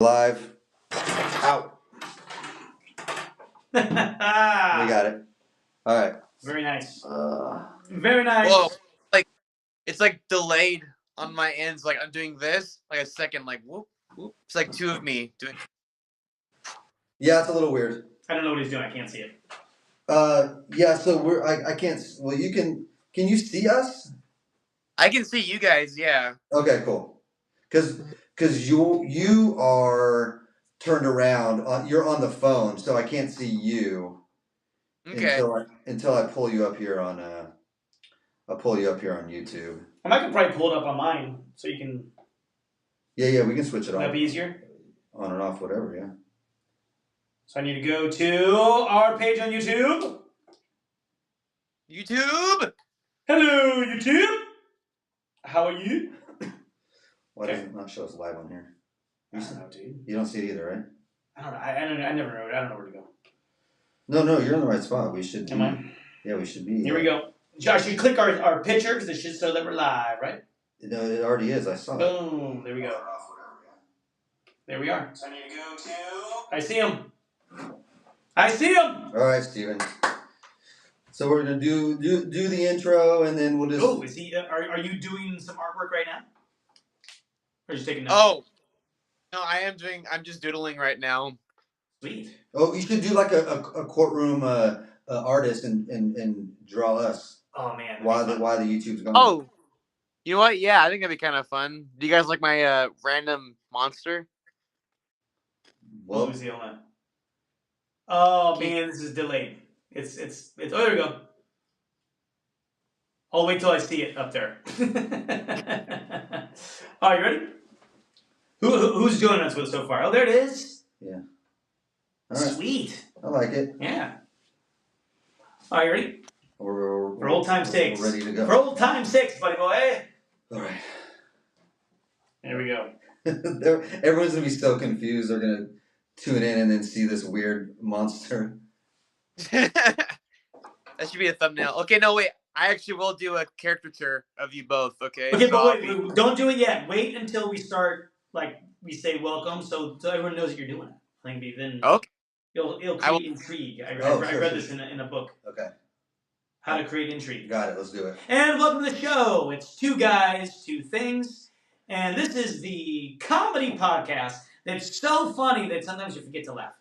Live. Out. We got it. All right. Very nice. Very nice. Whoa, it's like delayed on my ends. Like I'm doing this, like a second, like whoop, whoop. It's like two of me doing. Yeah, it's a little weird. I don't know what he's doing. I can't see it. Yeah. So I can't. Well, you can. Can you see us? I can see you guys. Yeah. Okay. Cool. Because you are turned around. You're on the phone, so I can't see you. Okay. Until I pull you up here on I'll pull you up here on YouTube. I could probably pull it up on mine so you can. Yeah, we can switch it Would on. that be easier? On and off, whatever. Yeah. So I need to go to our page on YouTube. YouTube. Hello, YouTube. How are you? Why does it not show us live on here? I don't know, dude. You don't see it either, right? I don't know. I never know. I don't know where to go. No, you're in the right spot. We should. Am I? Yeah, we should be. Here we go. Josh, you click our picture because it should show that we're live, right? No, it already is. I saw it. Boom. There we go. There we are. So I need to go to. I see him. I see him. All right, Steven. So we're gonna do the intro, and then we'll just. Oh, is he? Are you doing some artwork right now? Or just taking notes? Oh, no, I am doing. I'm just doodling right now. Sweet. Oh, you should do like a courtroom artist and draw us. Oh man. Why the YouTube's going? Oh, you know what? Yeah, I think that'd be kind of fun. Do you guys like my random monster? Well, who's the owner? Oh man, this is delayed. It's. Oh, there we go. I'll wait till I see it up there. All right, you ready? Who's joining us with so far? Oh, there it is. Yeah. All right. Sweet. I like it. Yeah. All right, you ready? For old time's sakes. We're ready to go. For old time's sakes, buddy boy. All right. There we go. Everyone's gonna be so confused. They're gonna tune in and then see this weird monster. That should be a thumbnail. Okay, no, wait. I actually will do a caricature of you both, okay? Okay, but wait, don't do it yet. Wait until we start, like, we say welcome, so everyone knows that you're doing it. I think then okay. It'll create intrigue. I read this in a book. Okay. How to create intrigue. Got it. Let's do it. And welcome to the show. It's Two Guys, Two Things. And this is the comedy podcast that's so funny that sometimes you forget to laugh.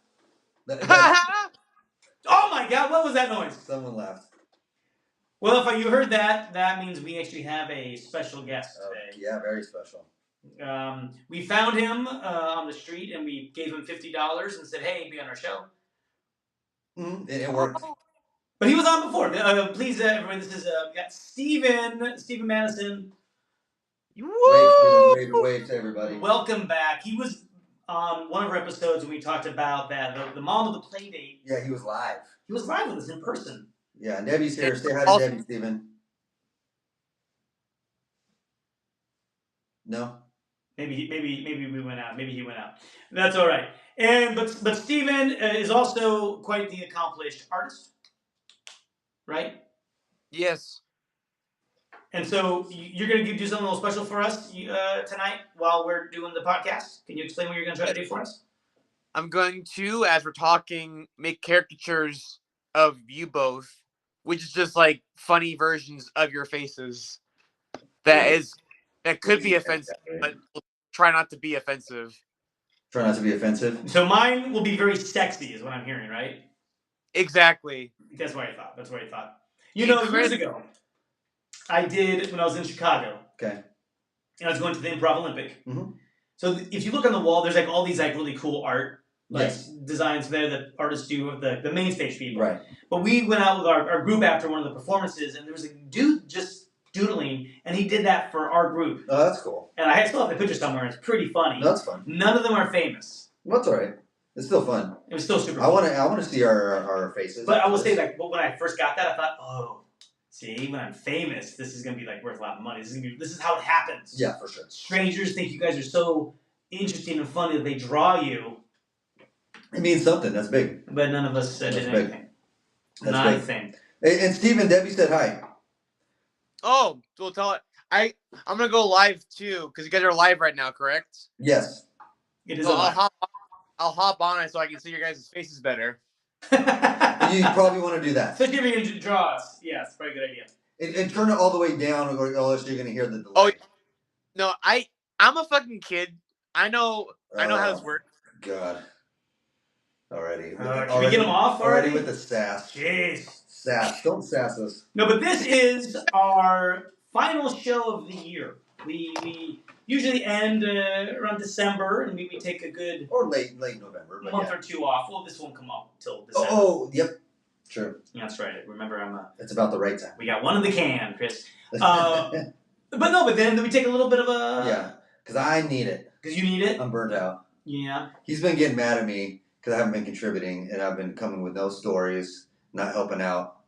Oh my God, what was that noise? Someone laughed. Well, if you heard that, that means we actually have a special guest today. Yeah, very special. We found him on the street and we gave him $50 and said, hey, be on our show. Mm-hmm. It worked. But he was on before. Please, everyone, this is we got Steven Madison. Wave to everybody. Welcome back. He was on one of our episodes when we talked about that the mom of the play date. Yeah, he was live. He was live with us in person. Yeah, and Debbie's here. Say hi to Debbie, Steven. No. Maybe we went out. Maybe he went out. That's all right. And but Steven is also quite the accomplished artist, right? Yes. And so you're going to do something a little special for us tonight while we're doing the podcast. Can you explain what you're going to try to do for us? I'm going to, as we're talking, make caricatures of you both, which is just like funny versions of your faces. That could be offensive, but we'll try not to be offensive. Try not to be offensive. So mine will be very sexy, is what I'm hearing, right? Exactly. That's what I thought. You know, years ago, I did when I was in Chicago. Okay. And I was going to the Improv Olympic. Mm-hmm. So if you look on the wall, there's like all these like really cool art designs there that artists do of the main stage people. Right. But we went out with our group after one of the performances, and there was a dude just doodling, and he did that for our group. Oh, that's cool. And I still have the picture somewhere. It's pretty funny. No, that's fun. None of them are famous. Well, that's all right. It's still fun. It was still super fun. I want to see our faces. But I will say, like, when I first got that, I thought, oh, see, when I'm famous, this is going to be, like, worth a lot of money. This is how it happens. Yeah, for sure. Strangers think you guys are so interesting and funny that they draw you. It means something. That's big. But none of us did anything. Not a thing. And Steven, Debbie said hi. Oh, we'll tell it. I'm going to go live, too, because you guys are live right now, correct? Yes. It is So a lot. I'll hop on it so I can see your guys' faces better. You probably want to do that. Especially if you're going to draw us. Yeah, it's a very good idea. And turn it all the way down, or else you're gonna hear the delay. Oh no, I'm a fucking kid. I know how this works. God. Already. Can we get them off already? With the sass. Jeez. Sass. Don't sass us. No, but this is our final show of the year. We usually end around December, and we take a good Or late November. But month yeah. or two off. Well, this won't come up till December. Oh, yep. Sure. Yeah, that's right. Remember, It's about the right time. we got one in the can, Chris. But then we take a little bit of a... Yeah, because I need it. Because you need it? I'm burnt out. Yeah. He's been getting mad at me because I haven't been contributing, and I've been coming with no stories, not helping out.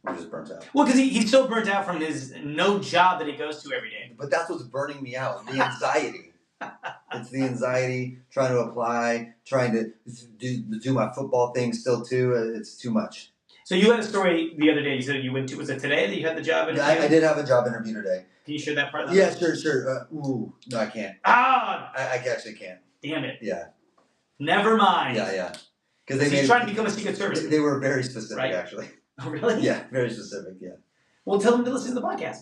I'm just burnt out. Well, because he's so burnt out from his no job that he goes to every day. But that's what's burning me out, the anxiety. It's the anxiety, trying to apply, trying to do my football thing still too. It's too much. So you had a story the other day. You said you went to, was it today that you had the job interview? Yeah, I did have a job interview today. Can you share that part? Yeah, sure. No, I can't. Ah! I actually can't. Damn it. Yeah. Never mind. Yeah. Because he's trying to become a Secret Service. They were very specific, right? Actually. Oh, really? Yeah, very specific, yeah. Well, tell them to listen to the podcast.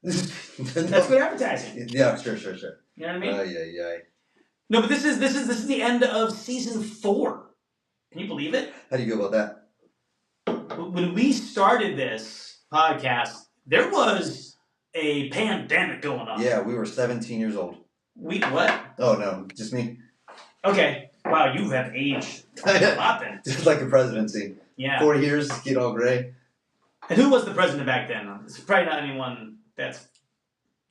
That's good advertising. Yeah, sure. You know what I mean? Yeah. No, but this is the end of season 4. Can you believe it? How do you feel about that? When we started this podcast, there was a pandemic going on. Yeah, we were 17 years old. What? Oh, no, just me. Okay. Wow, you have aged a lot then. Just like the presidency. Yeah. 4 years, get all gray. And who was the president back then? It's probably not anyone that's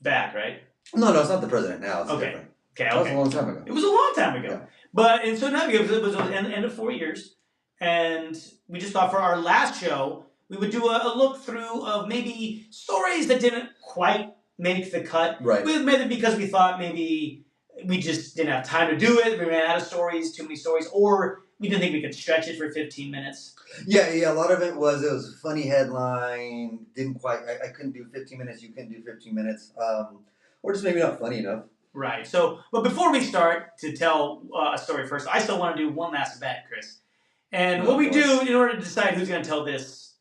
back, right? No, it's not the president now. It's Okay. different. Okay. That was a long time ago. It was a long time ago. Yeah. But, and so now it was the end of 4 years. And we just thought for our last show, we would do a look through of maybe stories that didn't quite make the cut. Right. We made it because we thought maybe we just didn't have time to do it. We ran out of stories, too many stories, or we didn't think we could stretch it for 15 minutes. Yeah. A lot of it was a funny headline. Didn't quite. I couldn't do 15 minutes. You couldn't do 15 minutes. Or just maybe not funny enough. Right. So, but before we start to tell a story first, I still want to do one last bet, Chris. And what we do in order to decide who's going to tell this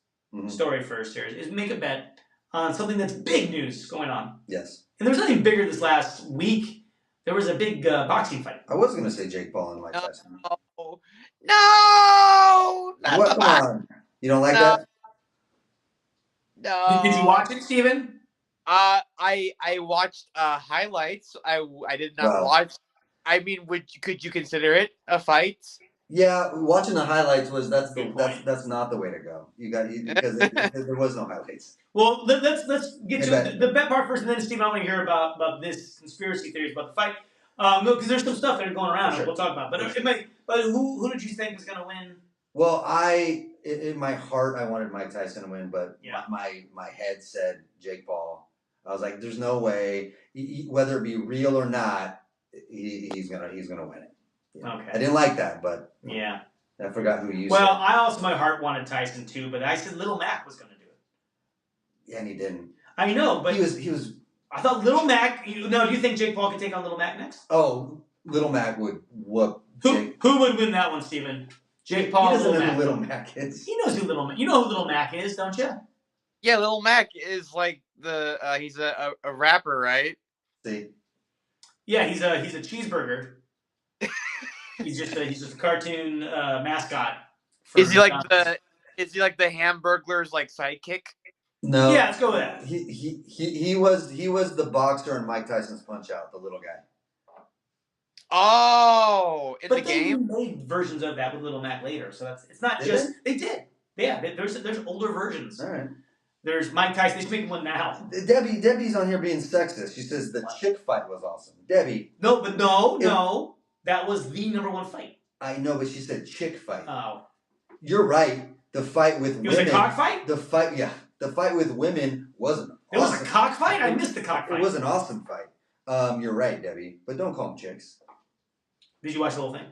story first here is make a bet on something that's big news going on. Yes. And there was nothing bigger this last week. There was a big boxing fight. I was going to say Jake Paul and Mike Tyson. No! Not What? the Come on. You don't like that? No. Did you watch it, Steven? I watched highlights. I did not watch. I mean, could you consider it a fight? Yeah, watching the highlights that's not the way to go. Because there was no highlights. Well, let's get to the bet part first, and then Steven, I want to hear about this conspiracy theories about the fight. No, because there's some stuff that are going around, and we'll talk about. But who did you think was going to win? Well, in my heart I wanted Mike Tyson to win, but my head said Jake Paul. I was like, there's no way, whether it be real or not, he's gonna win it. Yeah. Okay. I didn't like that, but yeah, I forgot who you said. Well, I also my heart wanted Tyson too, but I said Little Mac was gonna do it. Yeah, and he didn't. I know, but he was. I thought Little Mac. Do you think Jake Paul could take on Little Mac next? Oh, Little Mac would whoop. Who would win that one, Steven? Jake Paul. He doesn't know who Little Mac is. He knows who Little Mac. You know who Little Mac is, don't you? Yeah, Little Mac is like he's a rapper, right? See. Yeah, he's a cheeseburger. he's just a cartoon mascot. Is he like the Hamburglar's like sidekick? No. Yeah, let's go with that. He was the boxer in Mike Tyson's Punch Out, the little guy. Oh, in the game. They made versions of that with Little Mac later, so it's not just they did. Yeah, there's older versions. All right. There's Mike Tyson. They should make one now. Debbie's on here being sexist. She says the chick fight was awesome. Debbie. No, but no. That was the #1 fight. I know, but she said chick fight. Oh. You're right. The fight with women. It was a cockfight? The fight with women wasn't awesome. It was a cockfight? I missed the cockfight. It was an awesome fight. You're right, Debbie. But don't call them chicks. Did you watch the whole thing?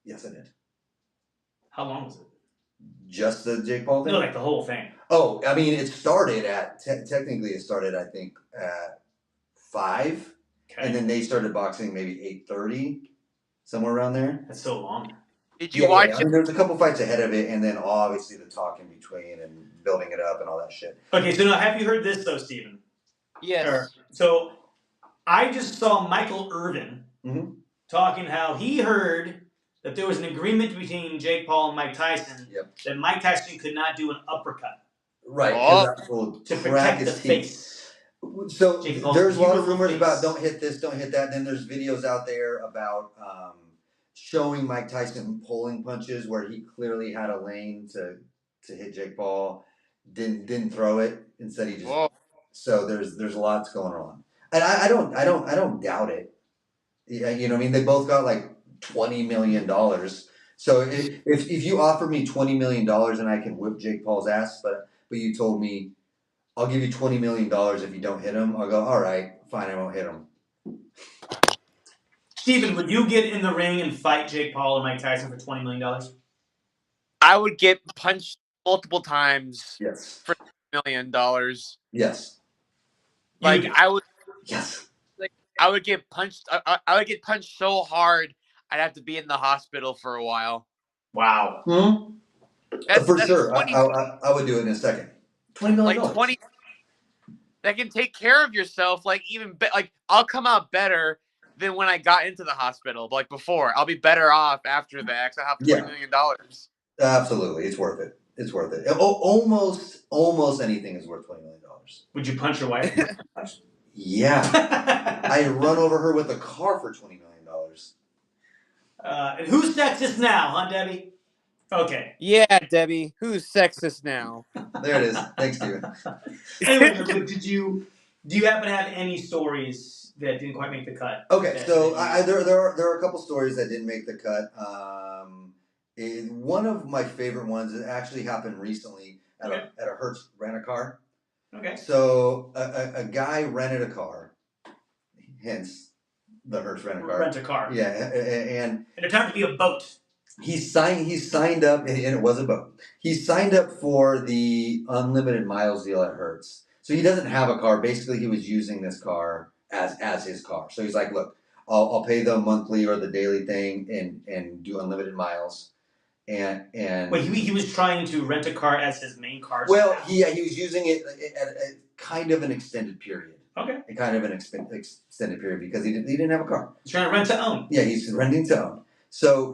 Yes, I did. How long was it? Just the Jake Paul thing? No, like the whole thing. Oh, I mean, it started technically it started, I think, at 5. Okay. And then they started boxing maybe 8:30. somewhere around there. That's so long. Did you watch I mean, there's a couple fights ahead of it, and then obviously the talk in between and building it up and all that shit. Okay, so now have you heard this though, Steven? Yes. So I just saw Michael Irvin talking how he heard that there was an agreement between Jake Paul and Mike Tyson that Mike Tyson could not do an uppercut. Right, to protect the face. So there's a lot of rumors about don't hit this, don't hit that. Then there's videos out there about showing Mike Tyson pulling punches where he clearly had a lane to hit Jake Paul, didn't throw it. Instead, he just. Whoa. So there's lots going on, and I don't doubt it. Yeah, you know what I mean? They both got like $20 million. So if you offer me $20 million and I can whip Jake Paul's ass, but you told me I'll give you $20 million if you don't hit him, I'll go, all right, fine, I won't hit him. Steven, would you get in the ring and fight Jake Paul or Mike Tyson for $20 million? I would get punched multiple times. Yes. For $20 million. Yes. Like I would. Yes. Like I would get punched. I would get punched so hard I'd have to be in the hospital for a while. Wow. For sure. I would do it in a second. $20 million. Like 20. That can take care of yourself. Like even like I'll come out better than when I got into the hospital. Like before, I'll be better off after that. Cause I have $20 million. Absolutely, it's worth it. It's worth it. Almost anything is worth $20 million. Would you punch your wife? Yeah. I run over her with a car for $20 million. And who's sexist now, huh, Debbie? Okay. Yeah, Debbie. Who's sexist now? There it is. Thanks, Steven. Anyway, do you happen to have any stories that didn't quite make the cut? Okay, so there are a couple stories that didn't make the cut. One of my favorite ones actually happened recently at a Hertz rent-a-car. Okay. So a guy rented a car, hence the Hertz rent-a-car. Rent-a-car. Yeah, and it turned out to be a boat. He signed up, and it was a boat. He signed up for the unlimited miles deal at Hertz. So he doesn't have a car. Basically, he was using this car as his car. So he's like, look, I'll pay the monthly or the daily thing and do unlimited miles. And wait, he was trying to rent a car as his main car. Well, he was using it at a kind of an extended period. Okay. A kind of an extended period because he didn't have a car. He's trying to rent to own. Yeah, he's renting to own. So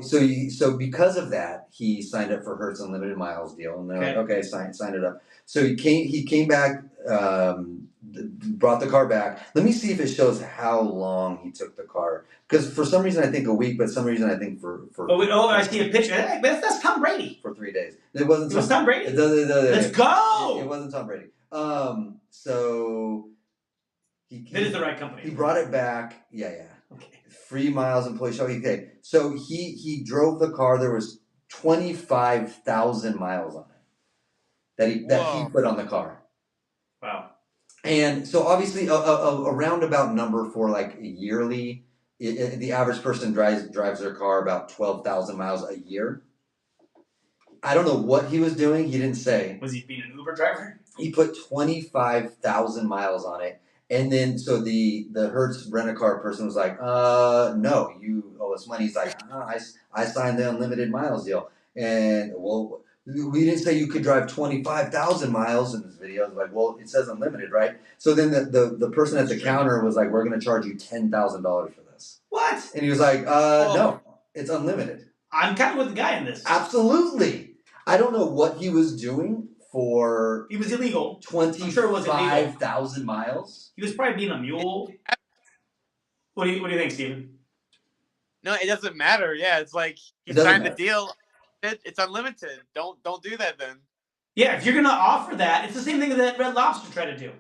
because of that, he signed up for Hertz Unlimited Miles deal, and they're like, okay, sign it up. So he came back, brought the car back. Let me see if it shows how long he took the car, because for some reason I think a week, but some reason I think for. I see a picture. Hey, that's Tom Brady. For 3 days, it wasn't. It was Tom Brady. Let's go. It wasn't Tom Brady. So he is the right company. He brought it back. Yeah. Okay. Free miles employee show. Okay, so he drove the car. There was 25,000 miles on it that he put on the car. Wow. And so obviously a roundabout number for like yearly. The average person drives their car about 12,000 miles a year. I don't know what he was doing. He didn't say. Was he being an Uber driver? He put 25,000 miles on it. And then, so the Hertz rent-a-car person was like, no, you owe us money. He's like, I signed the unlimited miles deal. And, well, we didn't say you could drive 25,000 miles in this video. I was like, well, it says unlimited, right? So then the person at the counter was like, we're going to charge you $10,000 for this. What? And he was like, no, it's unlimited. I'm kind of with the guy in this. Absolutely. I don't know what he was doing. He was illegal. 25,000 miles. He was probably being a mule. What do you think, Steven? No, it doesn't matter. Yeah, it's like he signed the deal. It's unlimited. Don't do that then. Yeah, if you're gonna offer that, it's the same thing that Red Lobster tried to do.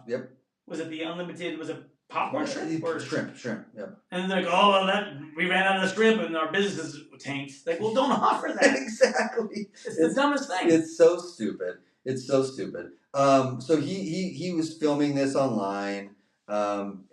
Yep. Was it the unlimited? Was it popcorn shrimp or shrimp? Yep. And they're like, oh, well, we ran out of shrimp and our business is tanked. Like, well, don't offer that. Exactly. It's the dumbest thing. It's so stupid. So he was filming this online, and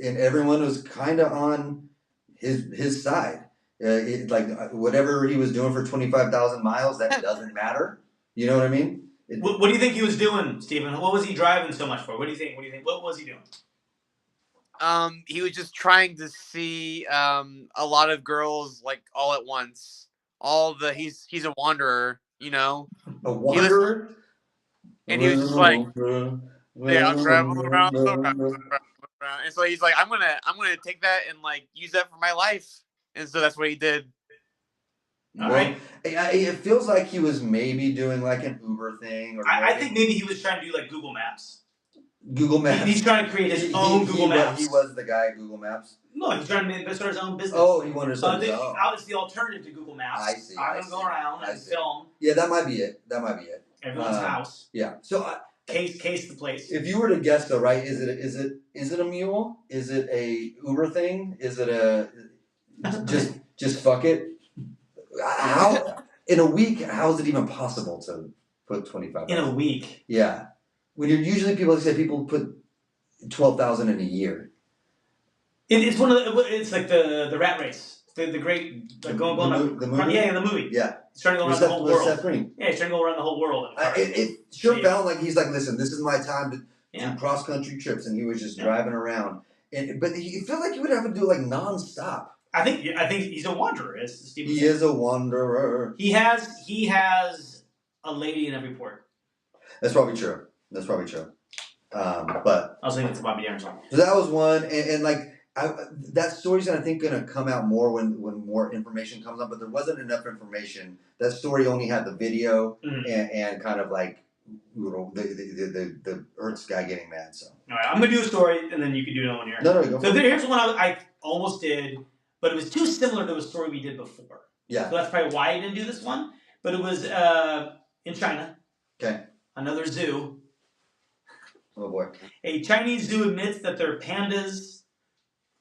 everyone was kind of on his side. Like whatever he was doing for 25,000 miles, that doesn't matter. You know what I mean? What do you think he was doing, Steven? What was he driving so much for? What do you think? What was he doing? he was just trying to see a lot of girls like all at once. He's a wanderer, you know. A wanderer. And he was just like, yeah, I'll travel around the world. And so he's like, I'm gonna take that and like use that for my life. And so that's what he did. All right. It feels like he was maybe doing like an Uber thing, or I think maybe he was trying to do like Google Maps. Google Maps. He's trying to create his own Google Maps. He was the guy at Google Maps. No, he's trying to start his own business. Oh, he wanted to start his own. It's the alternative to Google Maps. I see. I'm gonna go around and film. Yeah, that might be it. Everyone's house. Yeah. So case the place. If you were to guess though, right? Is it a mule? Is it a Uber thing? Is it a just fuck it? How in a week? How is it even possible to put 25? In a week? Yeah. When you're usually people put 12,000 in a year. It's one of it's like the rat race. The great like going the movie? Yeah, the movie. Yeah. He's trying to go around the whole world. Seth Green. Yeah, he's trying to go around the whole world. It sure felt like he's like, listen, this is my time to do cross country trips, and he was just driving around. But he felt like he would have to do it like nonstop. I think he's a wanderer, as Steve was saying. Is a wanderer. He has a lady in every port. That's probably true. But I was thinking it's a Bobby Darin song. So that was one, and like that story's I think gonna come out more when more information comes up. But there wasn't enough information. That story only had the video and kind of like the Earth's guy getting mad. So all right, I'm gonna do a story, and then you can do another one here. No, go. So here's one I almost did, but it was too similar to a story we did before. Yeah. So that's probably why I didn't do this one. But it was in China. Okay. Another zoo. Oh boy. A Chinese zoo admits that their pandas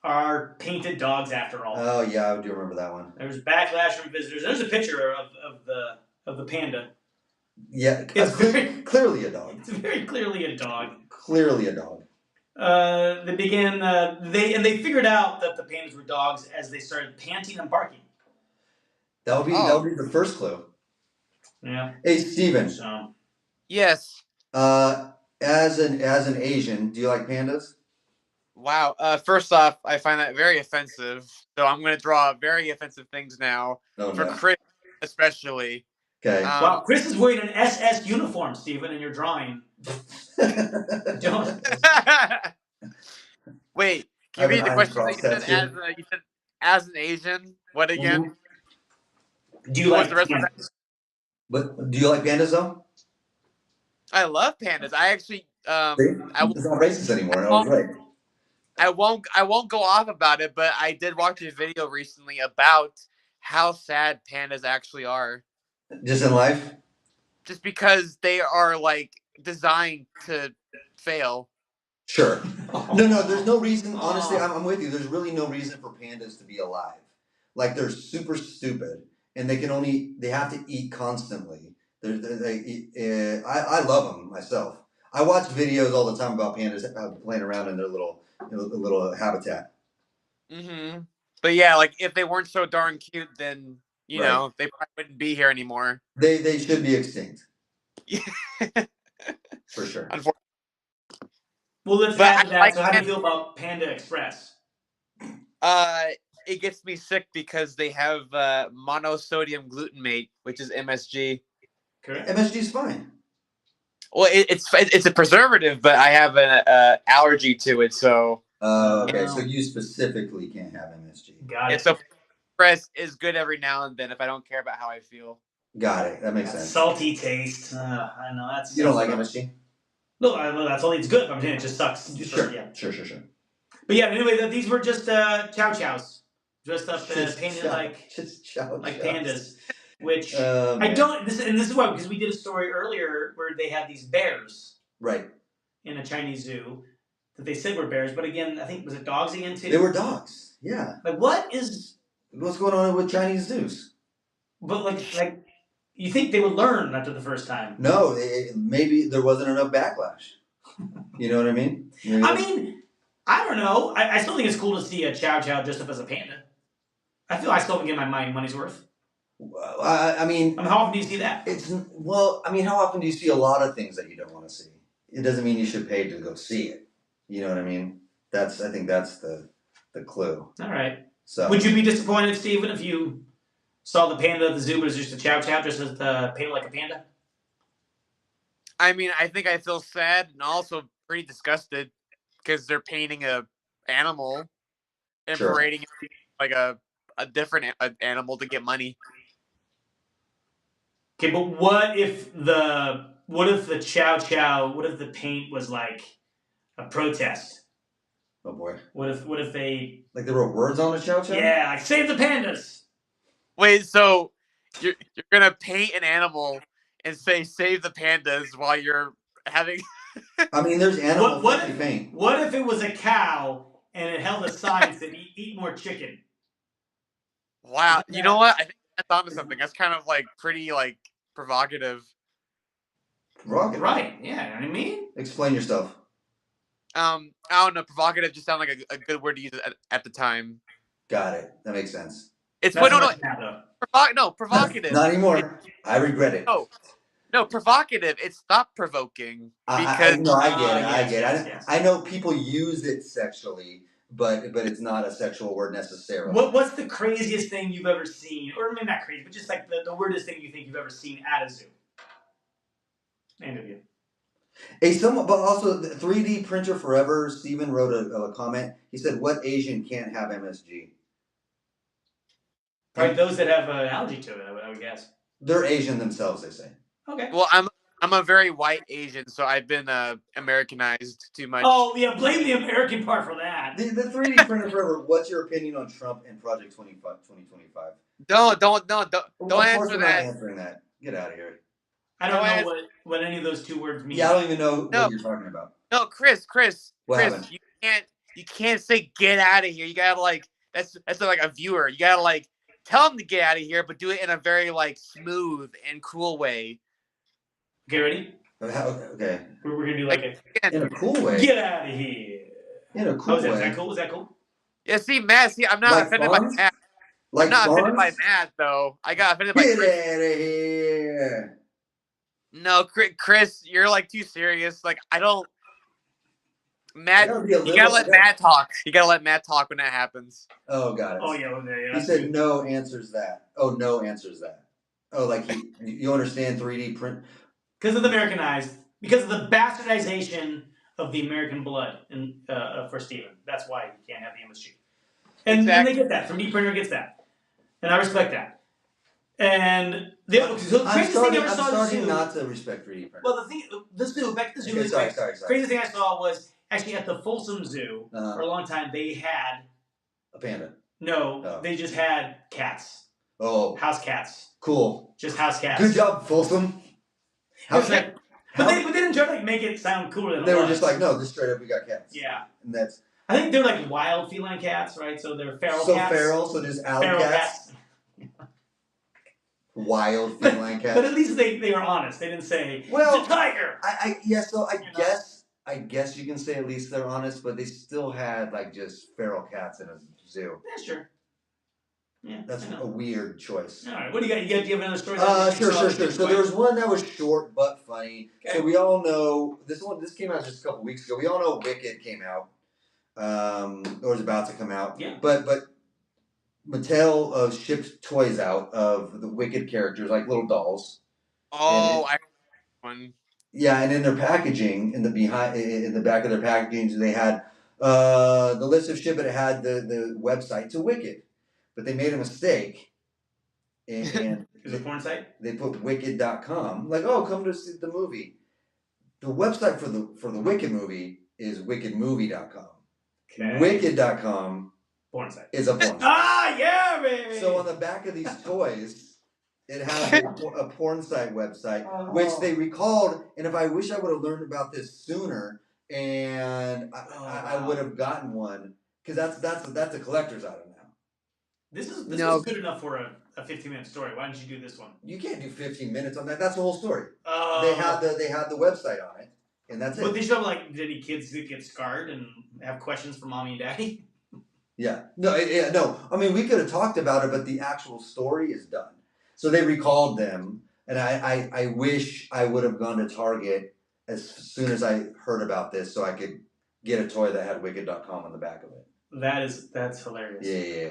are painted dogs after all. Oh yeah, I do remember that one. There's backlash from visitors. There's a picture of the panda. Yeah, it's clearly a dog. It's very clearly a dog. Clearly a dog. They figured out that the pandas were dogs as they started panting and barking. That would be the first clue. Yeah. Hey, Steven. So. Yes. As an Asian, do you like pandas? Wow. First off, I find that very offensive. So I'm going to draw very offensive things now for Chris, especially. Okay. Wow, Chris is wearing an SS uniform, Steven, in your drawing. Don't. Wait, can you read the question that you said as an Asian? What again? Mm-hmm. Do you like the rest of that? But do you like pandas though? I love pandas. I actually it's not racist anymore. I was right. I won't go off about it, but I did watch a video recently about how sad pandas actually are. Just in life? Just because they are like designed to fail. Sure. No, there's no reason. Honestly, I'm with you. There's really no reason for pandas to be alive. Like they're super stupid, and they have to eat constantly. I love them myself. I watch videos all the time about pandas playing around in their little habitat. Mm-hmm. But yeah, like if they weren't so darn cute, then you know they probably wouldn't be here anymore. They should be extinct. For sure. Unfortunately. Well, let's add to that. So how do you feel about Panda Express? It gets me sick because they have monosodium glutamate, which is MSG. Correct. MSG is fine. Well, it's a preservative, but I have an allergy to it, so. Okay, so you specifically can't have MSG. Got it. So Express is good every now and then if I don't care about how I feel. Got it. That makes sense. Salty taste. I know that's. You don't like MSG? No, that's only it's good. I'm saying it just sucks. Sure. Yeah. Sure. But yeah, anyway, these were just chow chows, dressed up painted like pandas. Which I don't. This is why, because we did a story earlier where they had these bears, right, in a Chinese zoo that they said were bears, but again, I think was it dogs again too? They were dogs. Yeah. Like what's going on with Chinese zoos? But like. You think they would learn after the first time? No, maybe there wasn't enough backlash. You know what I mean? I mean, I don't know. I still think it's cool to see a chow chow dressed up as a panda. I feel I still can get my money's worth. I mean, how often do you see that? How often do you see a lot of things that you don't want to see? It doesn't mean you should pay to go see it. You know what I mean? I think that's the clue. All right. So would you be disappointed, Steven, if you saw the panda at the zoo, but it's just a chow chow, just as painted like a panda? I mean, I think I feel sad and also pretty disgusted because they're painting a animal and parading it like a different animal to get money. Okay, but what if the chow chow? What if the paint was like a protest? Oh boy. What if they like there were words on the chow chow? Yeah, like save the pandas. Wait, so you're gonna paint an animal and say save the pandas while you're having? I mean, there's animal paint. What if it was a cow and it held a sign that eat more chicken? Wow, you know what? I think that's onto something. That's kind of like pretty like provocative. Provocative, right? Yeah, you know what I mean. Explain yourself. I don't know. Provocative just sounds like a good word to use at the time. Got it. That makes sense. It's provocative. Not anymore. I regret it. No, provocative. It's thought provoking. Because I get it. I know people use it sexually, but it's not a sexual word necessarily. What's the craziest thing you've ever seen, or maybe not crazy, but just like the weirdest thing you think you've ever seen at a zoo? End of you. But also the 3D printer forever. Steven wrote a comment. He said, "What Asian can't have MSG?" Right, those that have an allergy to it, I would guess. They're Asian themselves, they say. Okay. Well, I'm a very white Asian, so I've been Americanized too much. Oh yeah, blame the American part for that. The 3D printer forever. What's your opinion on Trump and Project 2025? Don't answer that. I'm answering that. Get out of here. I don't know what any of those two words mean. Yeah, I don't even know what you're talking about. No, Chris, what happened? you can't say get out of here. You gotta like that's like a viewer. You gotta like tell them to get out of here, but do it in a very like smooth and cool way. Okay, ready? Okay. We're gonna do like in a cool way. Get out of here. In a cool way. Is that cool? Is that cool? Yeah, see, Matt, I'm not like offended farms? by Matt. Like I'm not farms? offended by Matt, though. I got offended by Chris. Get out of here. No, Chris, you're like too serious. Like, I don't. Matt, you gotta let Matt talk. You gotta let Matt talk when that happens. Oh, got it. Oh, yeah. He said no answers that. Oh, no answers that. Oh, like you understand 3D print? Because of the Americanized, because of the bastardization of the American blood for Steven. That's why you can't have the MSG. And they get that. 3D printer gets that. And I respect that. And I'm starting not to respect 3D printers. Well, the zoo, back to the zoo. Okay, sorry. Craziest thing I saw was actually at the Folsom Zoo for a long time. They had a panda. No, they just had cats. Oh, house cats. Cool. Just house cats. Good job, Folsom. But they didn't try to make it sound cooler than they were just like, no, just straight up, we got cats. Yeah. And that's. I think they're like wild feline cats, right? So they're feral cats. So just alley cats. Wild feline cats. But at least they were honest. They didn't say, it's a tiger. I guess you can say at least they're honest, but they still had like just feral cats in a zoo. Yeah, sure. Yeah, that's a weird choice. All right, what do you got? Do you have another story? Sure. So there was one that was short but funny. Okay. So we all know this one. This came out just a couple weeks ago. We all know Wicked came out, or is about to come out. Yeah. But Mattel shipped toys out of the Wicked characters, like little dolls. Oh, one. Yeah, and in their packaging, in the back of their packaging, they had the list of ship. It had the website to Wicked, but they made a mistake. And is it a porn site? They put Wicked.com. Like, oh, come to see the movie. The website for the Wicked movie is WickedMovie.com. Okay. Wicked.com. Porn site. Is a porn site. Yeah, baby! So on the back of these toys, it has a porn site website, which they recalled. And if I wish I would have learned about this sooner, and I would have gotten one, because that's a collector's item now. This is good enough for a 15-minute story. Why didn't you do this one? You can't do 15 minutes on that. That's the whole story. They had the website on it, and that's it. But they show like, did any kids get scarred and have questions for mommy and daddy? Yeah. No. I mean, we could have talked about it, but the actual story is done. So they recalled them, and I wish I would have gone to Target as soon as I heard about this, so I could get a toy that had Wicked.com on the back of it. That's hilarious. Yeah.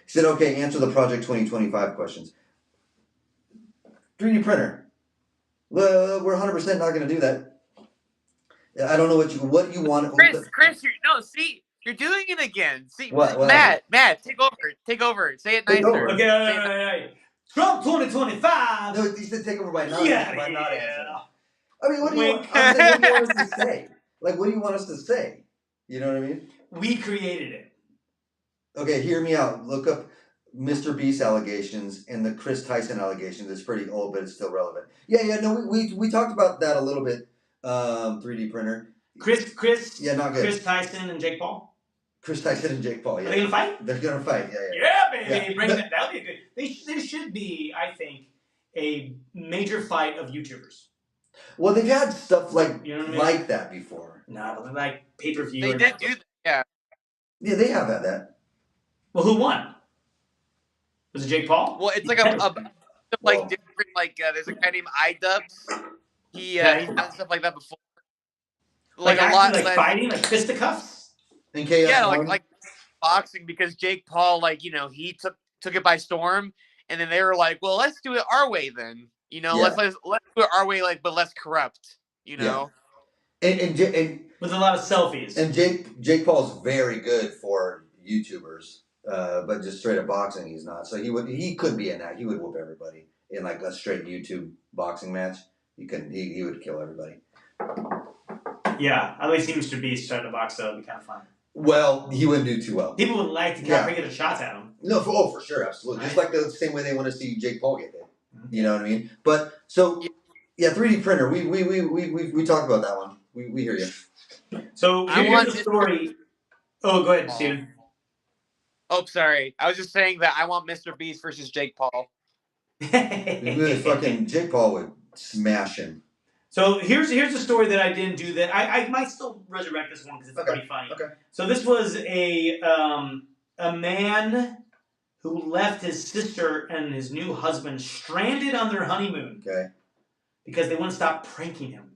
He said, okay, answer the Project 2025 questions. 3D printer. We're 100% not going to do that. I don't know what you want. Chris, you're doing it again. See, what Matt, take over. Say it nicer. Okay, right. Trump 2025. No, he said take over by not answering. I mean, what do you want us to say? Like, what do you want us to say? You know what I mean? We created it. Okay, hear me out. Look up Mr. Beast allegations and the Chris Tyson allegations. It's pretty old, but it's still relevant. Yeah. No, we talked about that a little bit. 3D printer. Chris. Yeah, not good. Chris Tyson and Jake Paul. Chris Tyson and Jake Paul. Yeah. Are they gonna fight? They're gonna fight. Yeah. Yeah, baby. Yeah. Bring that. That'll be good. There should be, I think, a major fight of YouTubers. Well, they've had stuff like like that before. No, but like pay-per-view. They did do that. Yeah. Yeah, they have had that. Well, who won? Was it Jake Paul? Well, it's like like different. Like there's a guy named iDubbbz. He's done stuff like that before. Like a lot, like fighting, like fisticuffs. In chaos. Yeah, like boxing, because Jake Paul, he took it by storm, and then they were like, well, let's do it our way then. Let's do it our way, but less corrupt. And with a lot of selfies. And Jake Paul's very good for YouTubers, but just straight up boxing, he's not. So he could be in that. He would whoop everybody in like a straight YouTube boxing match. He couldn't. He would kill everybody. Yeah, at least Mr. Beast started to box, so it'd be kind of fun. Well, he wouldn't do too well. People would like to get regular shots at him. No, for sure, absolutely. Just like the same way they want to see Jake Paul get hit. Mm-hmm. You know what I mean? But so, 3D printer. We talked about that one. We hear you. So here's the story. Oh, go ahead, Steven. Oh, sorry. I was just saying that I want Mr. Beast versus Jake Paul. Fucking Jake Paul would smash him. So here's the story that I didn't do that I might still resurrect this one because it's pretty funny. Okay. So this was a man who left his sister and his new husband stranded on their honeymoon. Okay. Because they wouldn't stop pranking him.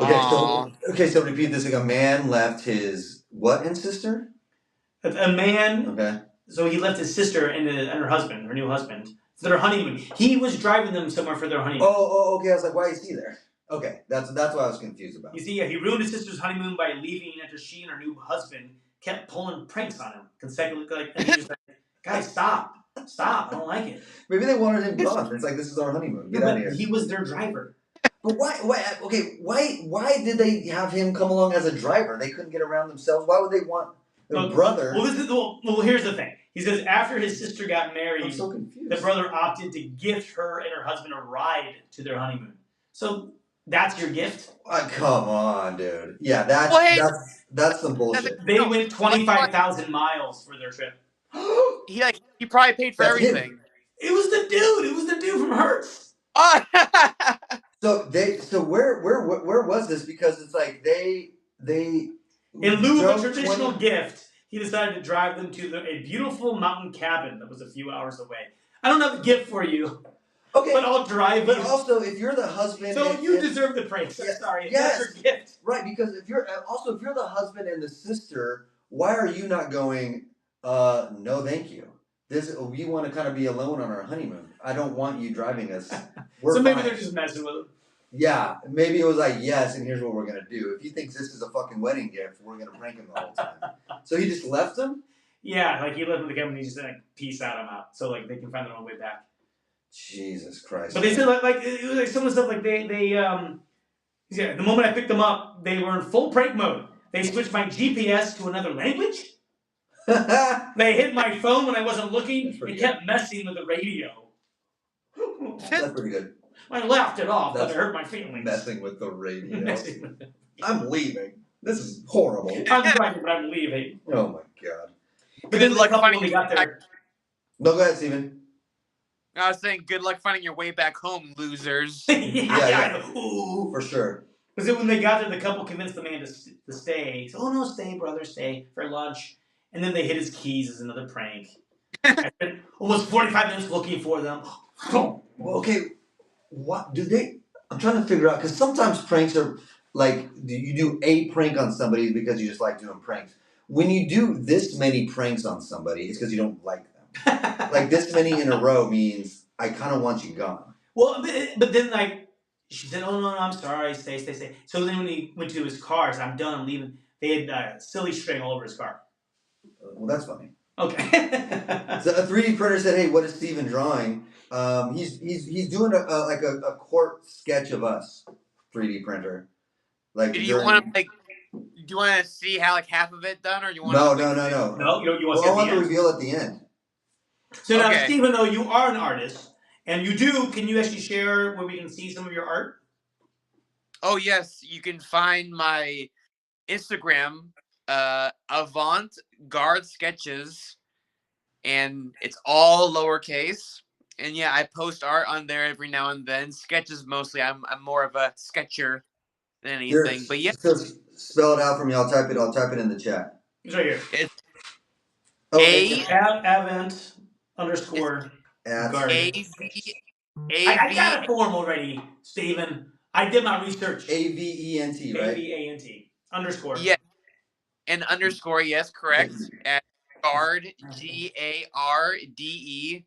Okay, so repeat this. Like a man left his what and sister? A man. Okay. So he left his sister and her husband, her new husband. Their honeymoon. He was driving them somewhere for their honeymoon. Oh, okay. I was like, why is he there? Okay, that's what I was confused about. You see, he ruined his sister's honeymoon by leaving after she and her new husband kept pulling pranks on him consecutively. And he was like, guys, stop! I don't like it. Maybe they wanted him gone. It's like, this is our honeymoon. Get out of here. He was their driver. But why? Okay, why did they have him come along as a driver? They couldn't get around themselves. Why would they want their brother? Well, here's the thing. He says after his sister got married, I'm so confused. The brother opted to gift her and her husband a ride to their honeymoon. So that's your gift? Come on, dude. Yeah, that's some bullshit. They went 25,000 miles for their trip. He probably paid for everything. Him. It was the dude. It was the dude from Hertz. So where was this? Because it's like they in lieu of a traditional gift, he decided to drive them to a beautiful mountain cabin that was a few hours away. I don't have a gift for you. Okay. But I'll drive you. But also, if you're the husband... So you deserve the praise. I'm sorry. Yes. That's your gift. Right, because if you're the husband and the sister, why are you not going, no thank you. We want to kind of be alone on our honeymoon. I don't want you driving us. So maybe they're just messing with him. Yeah, maybe it was like, yes, and here's what we're going to do. If he thinks this is a fucking wedding gift, we're going to prank him the whole time. So he just left them? Yeah, like he left them the cabin and he just like, peace out, I'm out. So like they can find their own way back. Jesus Christ. But they said like it was like some of the stuff like the moment I picked them up, they were in full prank mode. They switched my GPS to another language. They hit my phone when I wasn't looking and kept messing with the radio. That's pretty good. I laughed it off, but it hurt my feelings. Messing with the radio. I'm leaving. This is horrible. I'm driving, but I'm leaving. Oh my god. But then like when we got there. No, go ahead, Steven. I was saying, good luck finding your way back home, losers. yeah. Ooh, for sure. Because then when they got there, the couple convinced the man to stay. He said, oh no, stay, brother, stay for lunch. And then they hit his keys as another prank. I spent almost 45 minutes looking for them. Well, okay, what do they? I'm trying to figure out because sometimes pranks are like you do a prank on somebody because you just like doing pranks. When you do this many pranks on somebody, it's because you don't like them. Like this many in a row means I kind of want you gone. Well, but then like she said, "Oh no, I'm sorry, stay." So then when he went to his car, said, "I'm done, I'm leaving." They had silly string all over his car. Well, that's funny. Okay. So a 3D printer said, "Hey, what is Steven drawing?" He's doing a court sketch of us. 3D printer. Like, do you want to do you want to see how like half of it done, or you want? No. No, you want I want the reveal at the end. So now, Steven, though you are an artist, and you do, can you actually share where we can see some of your art? Oh yes, you can find my Instagram, Avant-Garde Sketches, and it's all lowercase. And yeah, I post art on there every now and then. Sketches mostly. I'm more of a sketcher than anything. But yeah, so spell it out for me. I'll type it in the chat. It's right here. It's Avant underscore Garde. I got a form already, Steven. I did my research. AVENT, right? AVANT underscore. Yeah, and underscore. Yes, correct. At Garde, GARDE.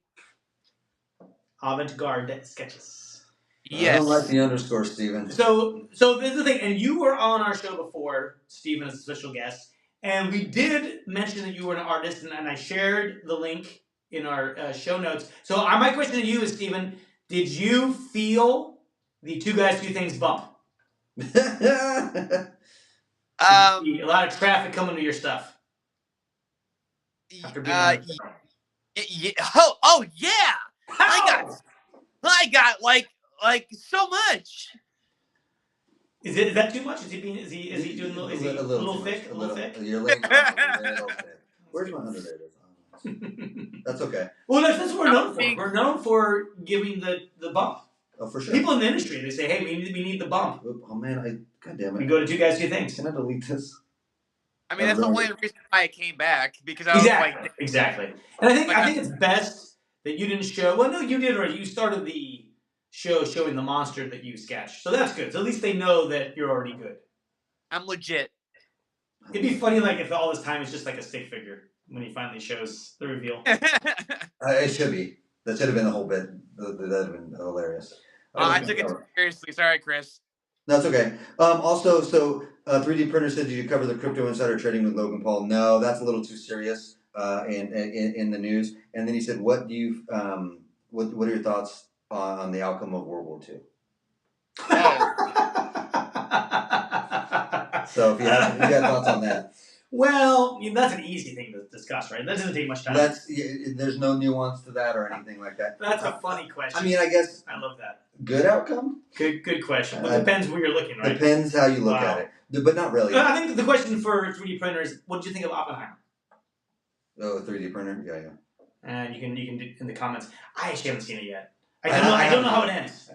Avant-Garde Sketches. Yes. I don't like the underscore, Steven. So this is the thing, and you were on our show before, Steven, as a special guest, and we did mention that you were an artist, and I shared the link in our show notes. So my question to you is, Steven, did you feel the Two Guys, Two Things bump? A lot of traffic coming to your stuff. After being oh yeah! I got like so much. Is that too much? Is he doing a little thick? A little thick? You're laying on a little thick. Where's my underrated? That's okay. Well, that's what we're known for. We're known for giving the bump. Oh, for sure. People in the industry, they say, "Hey, we need the bump." Oh man, God damn it! We go to Two Guys, Two Things. Can I delete this? I mean, that's the only reason why I came back, because I was like, exactly. And I think it's best that you didn't show. Well, no, you did already. You started the show showing the monster that you sketched, so that's good. So at least they know that you're already good. I'm legit. It'd be funny, like, if all this time is just like a stick figure when he finally shows the reveal. It should be. That should have been the whole bit. That'd have been hilarious. I took it seriously. Sorry, Chris. That's okay. Also, 3D printer said, "Did you cover the crypto insider trading with Logan Paul?" No, that's a little too serious. In the news. And then he said, "What do you what are your thoughts on the outcome of World War II?" So if you got thoughts on that. Well, that's an easy thing to discuss, right? That doesn't take much time. There's no nuance to that or anything like that. That's a funny question. I mean, I guess I love that. Good outcome? Good question. Well, it depends where you're looking, right? Depends how you look at it. But not really. I think the question for 3D printers, what did you think of Oppenheimer? Oh, 3D printer? Yeah. And you can do in the comments. I actually haven't seen it yet. I don't know how it ends.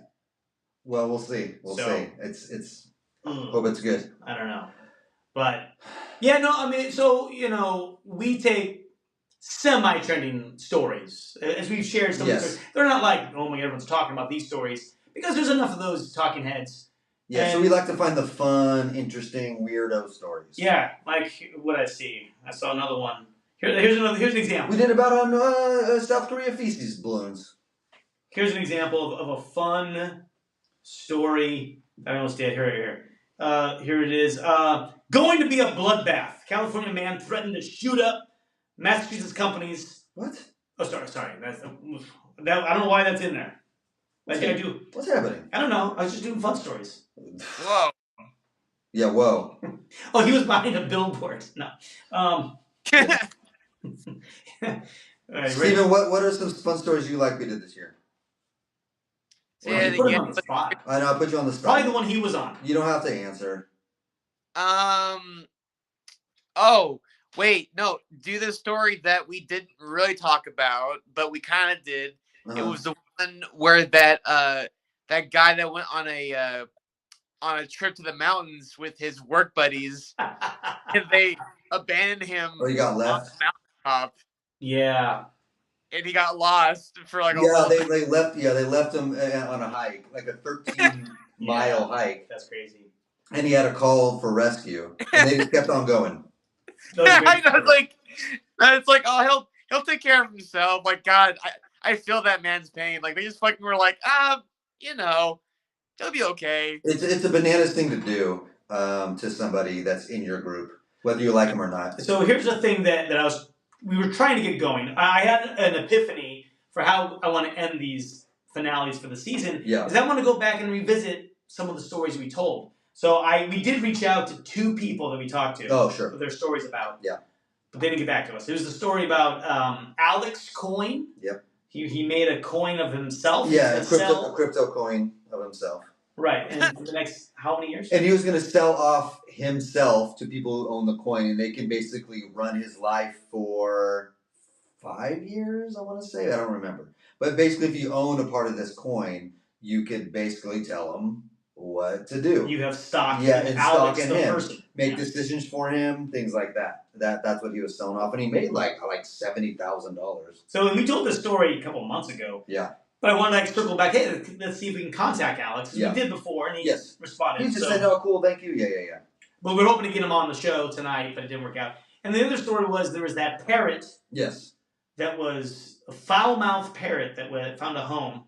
Well, we'll see. We'll see. It's hope it's good. I don't know. But yeah, no, I mean, so, we take semi-trending stories. As we've shared some of these stories. They're not like, oh my, everyone's talking about these stories. Because there's enough of those talking heads. Yeah, so we like to find the fun, interesting, weirdo stories. Yeah, like what I see. I saw another one. Here's an example. We did about on South Korea feces balloons. Here's an example of a fun story. I almost did. Here it is. Going to be a bloodbath. California man threatened to shoot up Massachusetts companies. What? Oh, sorry. I don't know why that's in there. What's happening? I don't know. I was just doing fun stories. Whoa. Yeah, whoa. Oh, he was behind a billboard. No. Right, Steven, what are some fun stories you like we did this year? Yeah, put him on the spot. I know, I put you on the spot. Probably the one he was on. You don't have to answer. Oh, wait, no. Do the story that we didn't really talk about, but we kind of did. It was the one where that guy that went on a trip to the mountains with his work buddies, and they abandoned him. Oh, you got left. On the mountaintop. Yeah. And he got lost for like a they left him on a hike, like a 13-mile hike. That's crazy. and he had a call for rescue, and they just kept on going. I know, it's like, oh, he'll take care of himself. Like, God, I feel that man's pain. Like, they just fucking were like, he'll be okay. It's a bananas thing to do to somebody that's in your group, whether you like him or not. So here's the thing that we were trying to get going. I had an epiphany for how I want to end these finales for the season. Yeah. Is I want to go back and revisit some of the stories we told. So we did reach out to 2 people that we talked to. Oh, sure. For their stories about. Yeah. But they didn't get back to us. There was the story about Alex Coin. Yep. He made a coin of himself. Yeah, a crypto coin of himself. Right, and for the next how many years? And he was going to sell off himself to people who own the coin, and they can basically run his life for 5 years, I want to say. I don't remember. But basically, if you own a part of this coin, you could basically tell him what to do. You have stock in Alex, stock in him. Person. Make decisions for him, things like that. That's what he was selling off, and he made like $70,000. So we told this story a couple of months ago. Yeah. But I wanted to circle back. Hey, let's see if we can contact Alex. Yeah. We did before, and he responded. He just said, "Oh, cool, thank you." Yeah. But we're hoping to get him on the show tonight, but it didn't work out. And the other story was there was that parrot. Yes. That was a foul-mouthed parrot that found a home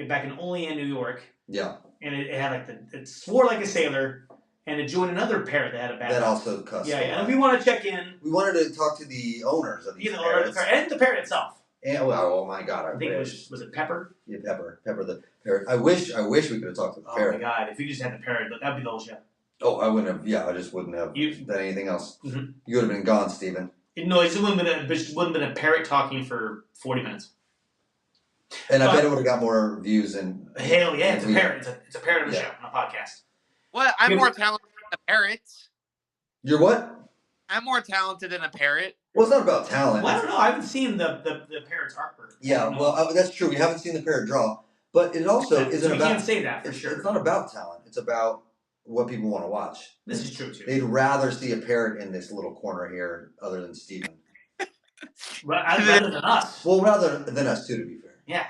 back in Olean, New York. Yeah. And it had it swore like a sailor, and it joined another parrot that had a bad. That also cussed. Yeah. And we want to check in. We wanted to talk to the owners of these parrots. And the parrot itself. And, oh my God! I think it was it Pepper? Yeah, Pepper the parrot. I wish we could have talked to the parrot. Oh my God! If you just had the parrot, that'd be the whole show. Oh, I wouldn't have. Yeah, I just wouldn't have done anything else. Mm-hmm. You would have been gone, Steven. No, it wouldn't have been a parrot talking for 40 minutes. And I bet it would have got more views than. Hell yeah! It's a parrot. It's a parrot on the show, on a podcast. Well, I'm more talented than a parrot. You're what? I'm more talented than a parrot. Well, it's not about talent. Well, I don't know. I haven't seen the parrot's artwork. Yeah, well, that's true. We haven't seen the parrot draw, but it also isn't about. You can't say that for sure. It's not about talent. It's about what people want to watch. This is true too. They'd rather see a parrot in this little corner here, other than Steven. Rather than us. Well, rather than us too, to be fair. Yeah.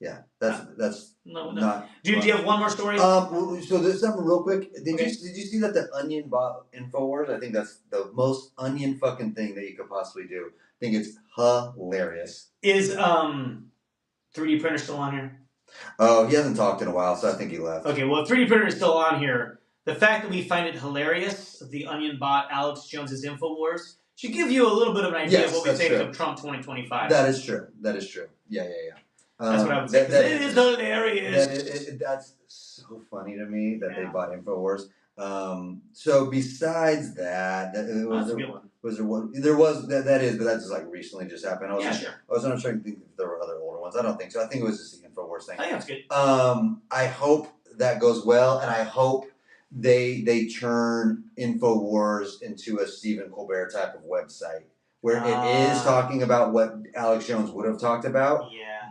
Yeah, that's no. Not. Do you have one more story? So there's something real quick. Did you see that the Onion bought InfoWars? I think that's the most Onion fucking thing that you could possibly do. I think it's hilarious. Is 3D printer still on here? Oh, he hasn't talked in a while, so I think he left. Okay, well, 3D printer is still on here. The fact that we find it hilarious, the Onion bot Alex Jones's InfoWars, should give you a little bit of an idea of what we think of Trump 2025. That is true. Yeah. That's what I would say. It is hilarious. That's so funny to me that they bought InfoWars. So besides that, but that's like recently just happened. I was trying to think if there were other older ones. I don't think so. I think it was just the InfoWars thing. I think that's good. I hope that goes well, and I hope they turn InfoWars into a Stephen Colbert type of website where it is talking about what Alex Jones would have talked about. Yeah.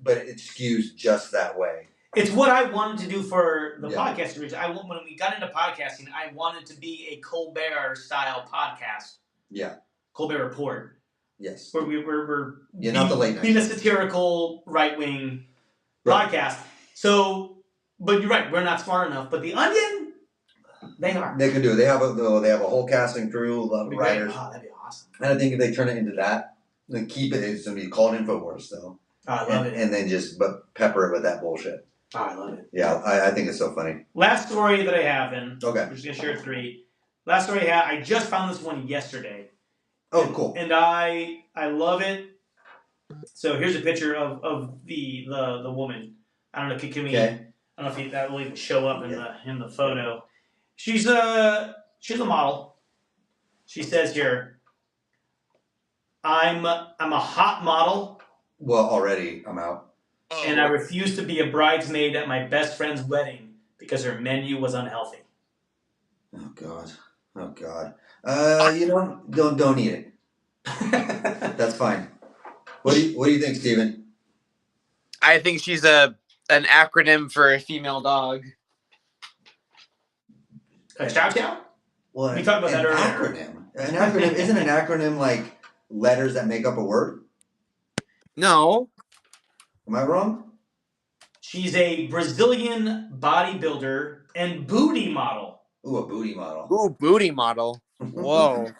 But it skews just that way. It's what I wanted to do for the podcast. When we got into podcasting, I wanted to be a Colbert-style podcast. Yeah. Colbert Report. Yes. Where we're not the late night. Being a satirical right-wing podcast. So, but you're right, we're not smart enough. But the Onion, they are. They can do it. They have a whole casting crew, a lot of writers. Oh, that'd be awesome. And I think if they turn it into that, then keep it. It's going to be called InfoWars, though. Oh, I love it. And then pepper it with that bullshit. Oh, I love it. Yeah, I think it's so funny. Last story that I have, and okay, I'm just going to share 3. Last story I have, I just found this one yesterday. Oh, cool. And I love it. So here's a picture of the woman. I don't know, can we... Okay. I don't know if that will even show up in the photo. She's a model. She says here, I'm a hot model. Well, already I'm out. And I refused to be a bridesmaid at my best friend's wedding because her menu was unhealthy. Oh God. Don't eat it. That's fine. What do you think, Steven? I think she's an acronym for a female dog. A chow chow? Well, we talked about that earlier. An acronym isn't an acronym like letters that make up a word? No. Am I wrong? She's a Brazilian bodybuilder, and booty model. Ooh, a booty model. Ooh, booty model. Whoa.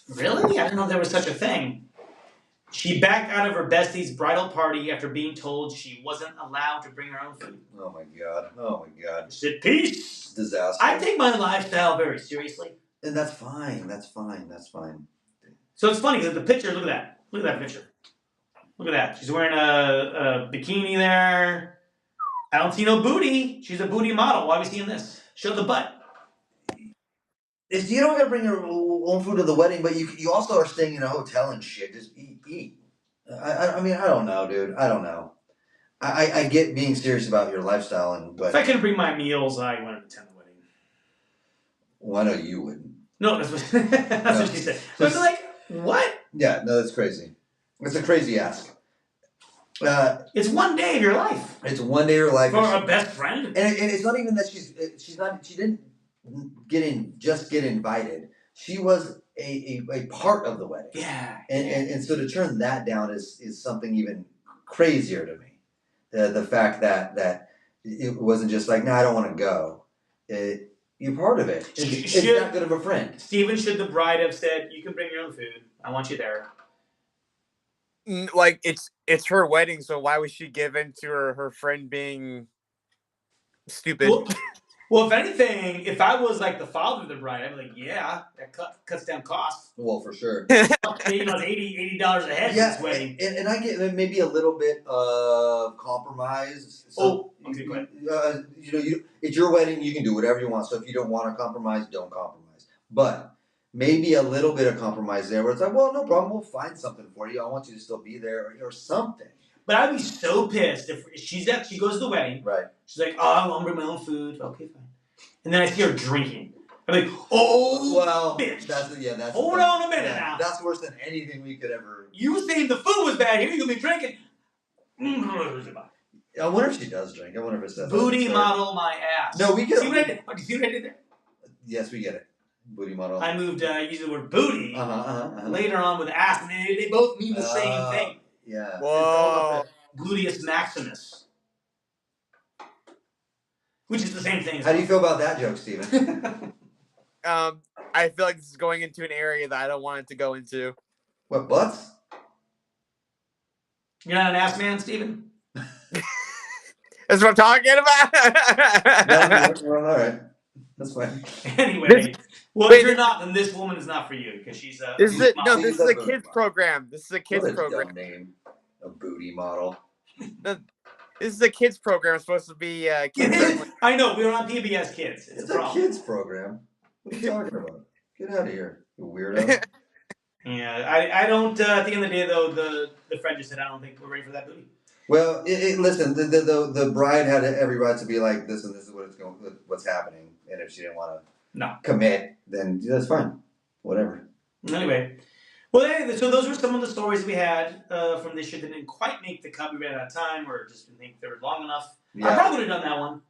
Really? I didn't know there was such a thing. She backed out of her bestie's bridal party after being told she wasn't allowed to bring her own food. Oh my god. Oh my god. She said, peace. Disaster. I take my lifestyle very seriously. And that's fine. That's fine. That's fine. So it's funny because the picture, look at that. Look at that picture. Look at that. She's wearing a bikini there. I don't see no booty. She's a booty model. Why are we seeing this? Show the butt. If you don't gotta bring your own food to the wedding, but you also are staying in a hotel and shit. Just eat. I mean, I don't know, dude. I don't know. I get being serious about your lifestyle, but if I couldn't bring my meals, I wouldn't attend the wedding. Well, I know you wouldn't. No, that's what she said. I was like, what? Yeah, no, that's crazy. It's a crazy ask. It's one day of your life. It's one day of your life for a best friend, and it's not even that she didn't get invited. She was a part of the wedding. Yeah. And so to turn that down is something even crazier to me. The fact that it wasn't just like, no, I don't want to go. You're part of it. It's that good of a friend. Steven, should the bride have said, you can bring your own food. I want you there. Like, it's her wedding, so why would she give in to her friend being stupid? Well, if anything, if I was like the father of the bride, I'd be like, yeah, that cuts down costs. Well, for sure. It's $80 a head for this wedding. And I get maybe a little bit of compromise. So, okay, go ahead. It's your wedding. You can do whatever you want. So if you don't want to compromise, don't compromise. But maybe a little bit of compromise there where it's like, well, no problem. We'll find something for you. I want you to still be there or something. But I'd be so pissed if she goes to the wedding. Right. She's like, oh, I want to bring my own food. Okay, fine. And then I see her drinking. I'm like, oh, well, bitch. That's hold on a minute now. That's worse than anything we could ever. You saying the food was bad here, you'll be drinking. I wonder if she does drink. I wonder if it's that. Booty model my ass. No, we get. See what I did? Do you see what I did there? Yes, we get it. Booty model. I moved using the word booty later on with ass, and they both mean the same thing. Yeah. Whoa. Gluteus maximus. Which is the same thing. How do you feel about that joke, Steven? I feel like this is going into an area that I don't want it to go into. What, butts? You're not an ass man, Steven? That's what I'm talking about. Well, all right. That's fine. Anyway, if you're not, then this woman is not for you because she's a. This is a kids program. This is a kids program. Dumb name. A booty model. This is a kids program. It's supposed to be kids. I know, we were on PBS Kids. It's a kids program. What are you talking about? Get out of here, you weirdo. Yeah, I don't. At the end of the day, though, the friend just said, I don't think we're ready for that booty. Well, listen, the bride had every right to be like, this is what's happening, and if she didn't want to commit, then that's fine, whatever. Anyway, well, so those were some of the stories we had from this year that didn't quite make the cut. We ran out of time, or just didn't think they were long enough. Yeah. I probably would have done that one.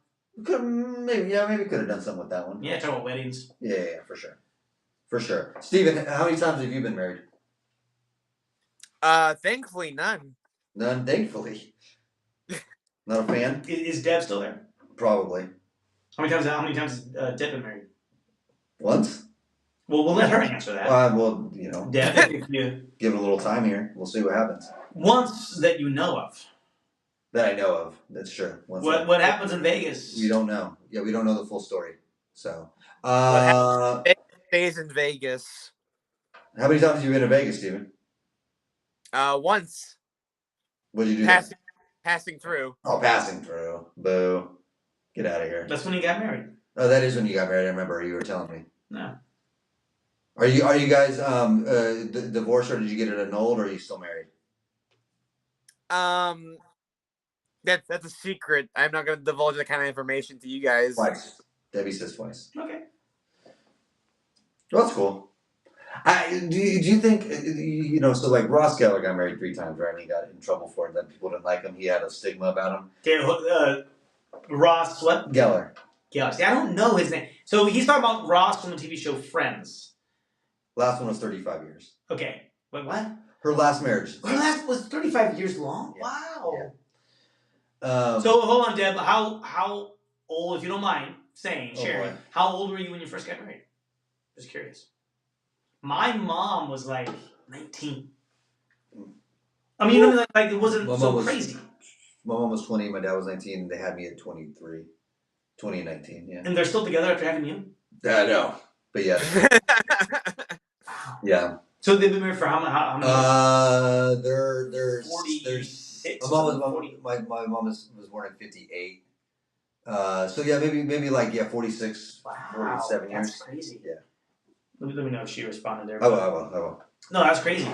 Maybe could have done something with that one. Yeah, talk about weddings. Yeah, for sure. Steven, how many times have you been married? Thankfully, none. None, thankfully. Not a fan? Is Deb still there? Probably. How many times has Deb been married? Once. Well, we'll let her answer that. Well, Deb, if you give it a little time here, we'll see what happens. Once that you know of. That I know of. That's true. What happens in Vegas? We don't know. Yeah, we don't know the full story. So. Stays in Vegas. How many times have you been to Vegas, Steven? Once. What did you do? Passing through. Oh, passing through. Boo. Get out of here. That's when you got married. Oh, that is when you got married. I remember you were telling me. No. Are you guys divorced, or did you get it annulled, or are you still married? That's a secret. I'm not going to divulge that kind of information to you guys. Twice. Debbie says twice. Okay. Well, that's cool. Do you think, so like Ross Geller got married 3 times, right? And he got in trouble for it. Then people didn't like him. He had a stigma about him. Okay, Ross what? Geller. Geller. See, I don't know his name. So he's talking about Ross from the TV show Friends. Last one was 35 years. Okay. Wait, what? Her last marriage. Her last was 35 years long? Yeah. Wow. Yeah. So hold on, Deb. How old, if you don't mind sharing, how old were you when you first got married? Just curious. My mom was like 19. I mean, like it wasn't crazy. My mom was 20, my dad was 19, and they had me at 23. 2019, yeah. And they're still together after having you? I know, but yeah. Wow. Yeah. So they've been married for how many? There's 46. My mom was born in 58. So yeah, maybe like 46, wow, 47 years. That's crazy. Yeah. Let me know if she responded there. I will. No, that's crazy.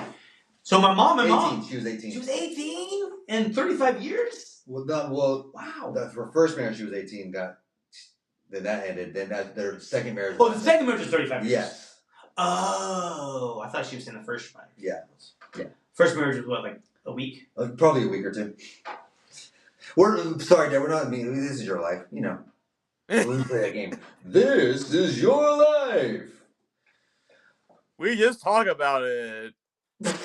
So my mom, 18. She was 18. She was 18 in 35 years. Wow. Her first marriage, she was 18. Then that ended. Then their second marriage. Oh, the second marriage was 35 years. Yes. Oh, I thought she was in the first one. Yeah. First marriage was what, like a week? Probably a week or two. We're sorry, Dad. We're not. This is your life. You know. We'll play that game. This is your life. We just talk about it. That's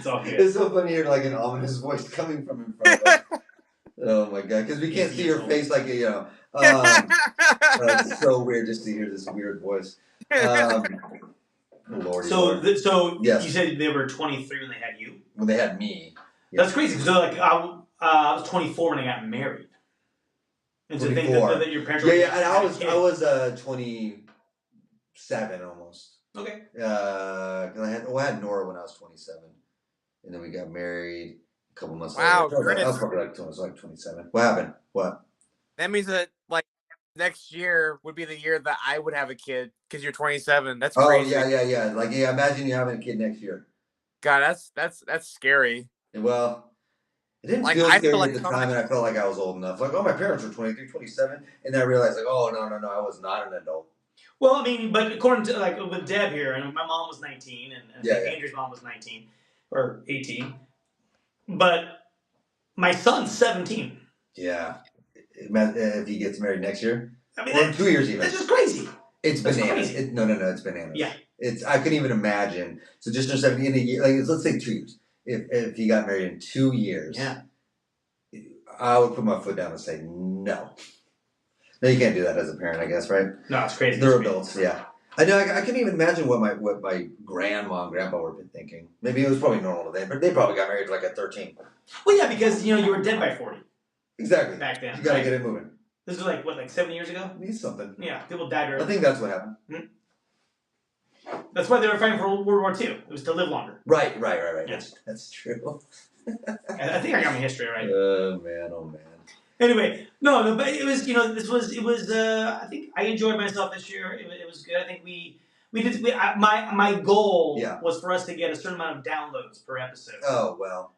all good. It's so funny to hear like an ominous voice coming from in front of us. Oh my god, because we can't see your face like it's so weird just to hear this weird voice. Lord. So yes. You said they were 23 when they had you? When they had me. Yes. That's crazy. So like I was 24 when I got married. And to think that your parents were and I was 27 almost. Okay. Cause I had Nora when I was 27, and then we got married a couple months later. Wow, I was probably like 27. What happened? What? That means that like next year would be the year that I would have a kid because you're 27. That's crazy. Oh yeah. Like imagine you having a kid next year. God, that's scary. Well, it didn't feel scary at the time, and I felt like I was old enough. Like, my parents were 23, 27, and then I realized, like, oh, no, I was not an adult. Well, I mean, but according to, like, with Deb here, and my mom was 19, and Andrew's mom was 19, or 18, but my son's 17. Yeah. If he gets married next year? I mean, or in 2 years even. That's just crazy. It's bananas. No, it's bananas. Yeah. I couldn't even imagine. So just turned 17 in a year, like, let's say 2 years. If he got married in 2 years, I would put my foot down and say no. No, you can't do that as a parent, I guess, right? No, it's crazy. They're adults, yeah. I know. I couldn't even imagine what my grandma and grandpa were thinking. Maybe it was probably normal to them, but they probably got married like at 13. Well, yeah, because you were dead by 40. Exactly. Back then, you gotta get it moving. This was like 7 years ago. Needs something. Yeah, people died early. I think that's what happened. Mm-hmm. That's why they were fighting for World War II. It was to live longer. Right. Yeah. That's true. I think I got my history right. Oh man. Anyway, no, but it was, it was. I think I enjoyed myself this year. It was good. I think we did. My goal was for us to get a certain amount of downloads per episode. Oh well.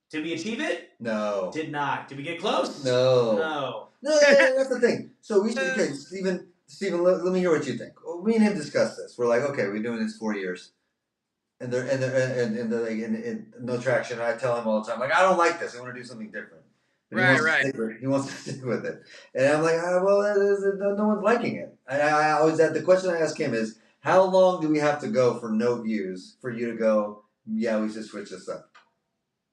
Did we achieve it? No. Did not. Did we get close? No. That's the thing. So we should. Okay, Stephen, let me hear what you think. Well, me and him discussed this. We're like, okay, we're doing this 4 years, and no traction. I tell him all the time, like, I don't like this. I want to do something different. But he wants to stick with it, and I'm like, no one's liking it. I always the question I ask him is, how long do we have to go for no views for you to go? Yeah, we should switch this up.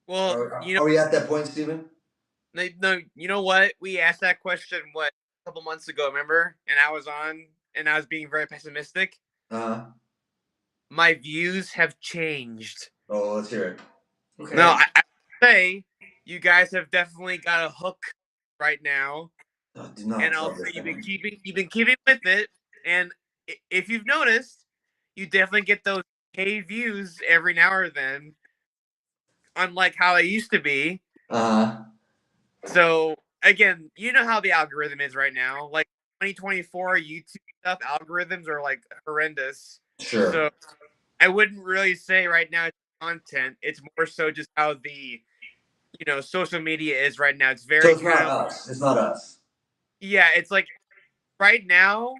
Well, are we at that point, Stephen? No, you know what? We asked that question a couple months ago, remember? And I was on, and I was being very pessimistic. My views have changed. Oh, let's hear it. Okay. No, I say you guys have definitely got a hook right now. Do not. And I'll say you've been keeping with it, and if you've noticed, you definitely get those K views every now or then, unlike how they used to be. So again, you know how the algorithm is right now. Like 2024 YouTube stuff, algorithms are like horrendous. Sure. So I wouldn't really say right now it's content. It's more so just how the social media is right now. It's very. So it's not us. It's not us. Yeah, it's like right now,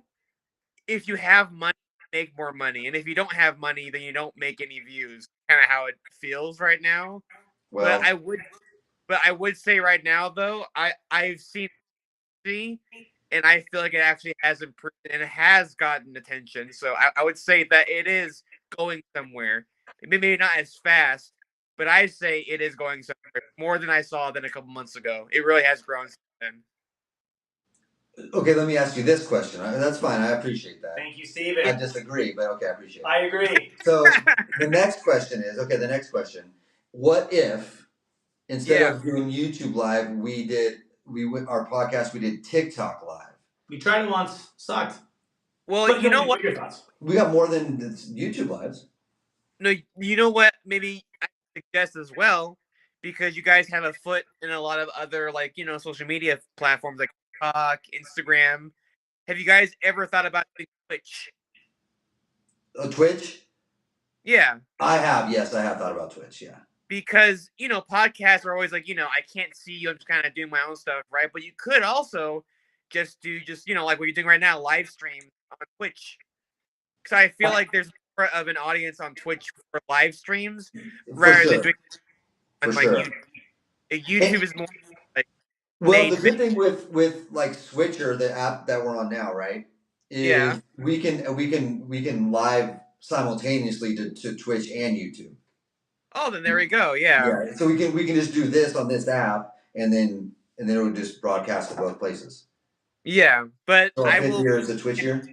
if you have money, you make more money, and if you don't have money, then you don't make any views. Kind of how it feels right now. Well, but I would say right now though, I've seen, and I feel like it actually has improved and it has gotten attention. So I would say that it is going somewhere. Maybe not as fast, but I say it is going somewhere more than I saw than a couple months ago. It really has grown since then. Okay, let me ask you this question. That's fine. I appreciate that. Thank you, Steven. I disagree, but okay, I appreciate it. I agree. So the next question is, what if instead of doing YouTube Live, our podcast, we did TikTok Live? We tried it once, sucked. Well, but you know what are your thoughts? We got more than YouTube Lives. No, you know what? Maybe I suggest as well, because you guys have a foot in a lot of other, like, social media platforms like TikTok, Instagram. Have you guys ever thought about Twitch? Twitch? Yeah. I have. Yes, I have thought about Twitch. Yeah. Because, podcasts are always like, I can't see you. I'm just kind of doing my own stuff, right? But you could also just do like what you're doing right now, live stream on Twitch. Because I feel like there's more of an audience on Twitch for live streams rather than doing on YouTube. YouTube is more like. Well, the good thing with like Switcher, the app that we're on now, right? Is we can live simultaneously to Twitch and YouTube. Oh, then there we go. Yeah. Yeah. So we can just do this on this app, and then it would just broadcast to both places. Yeah, but so fifth year is a Twitch year.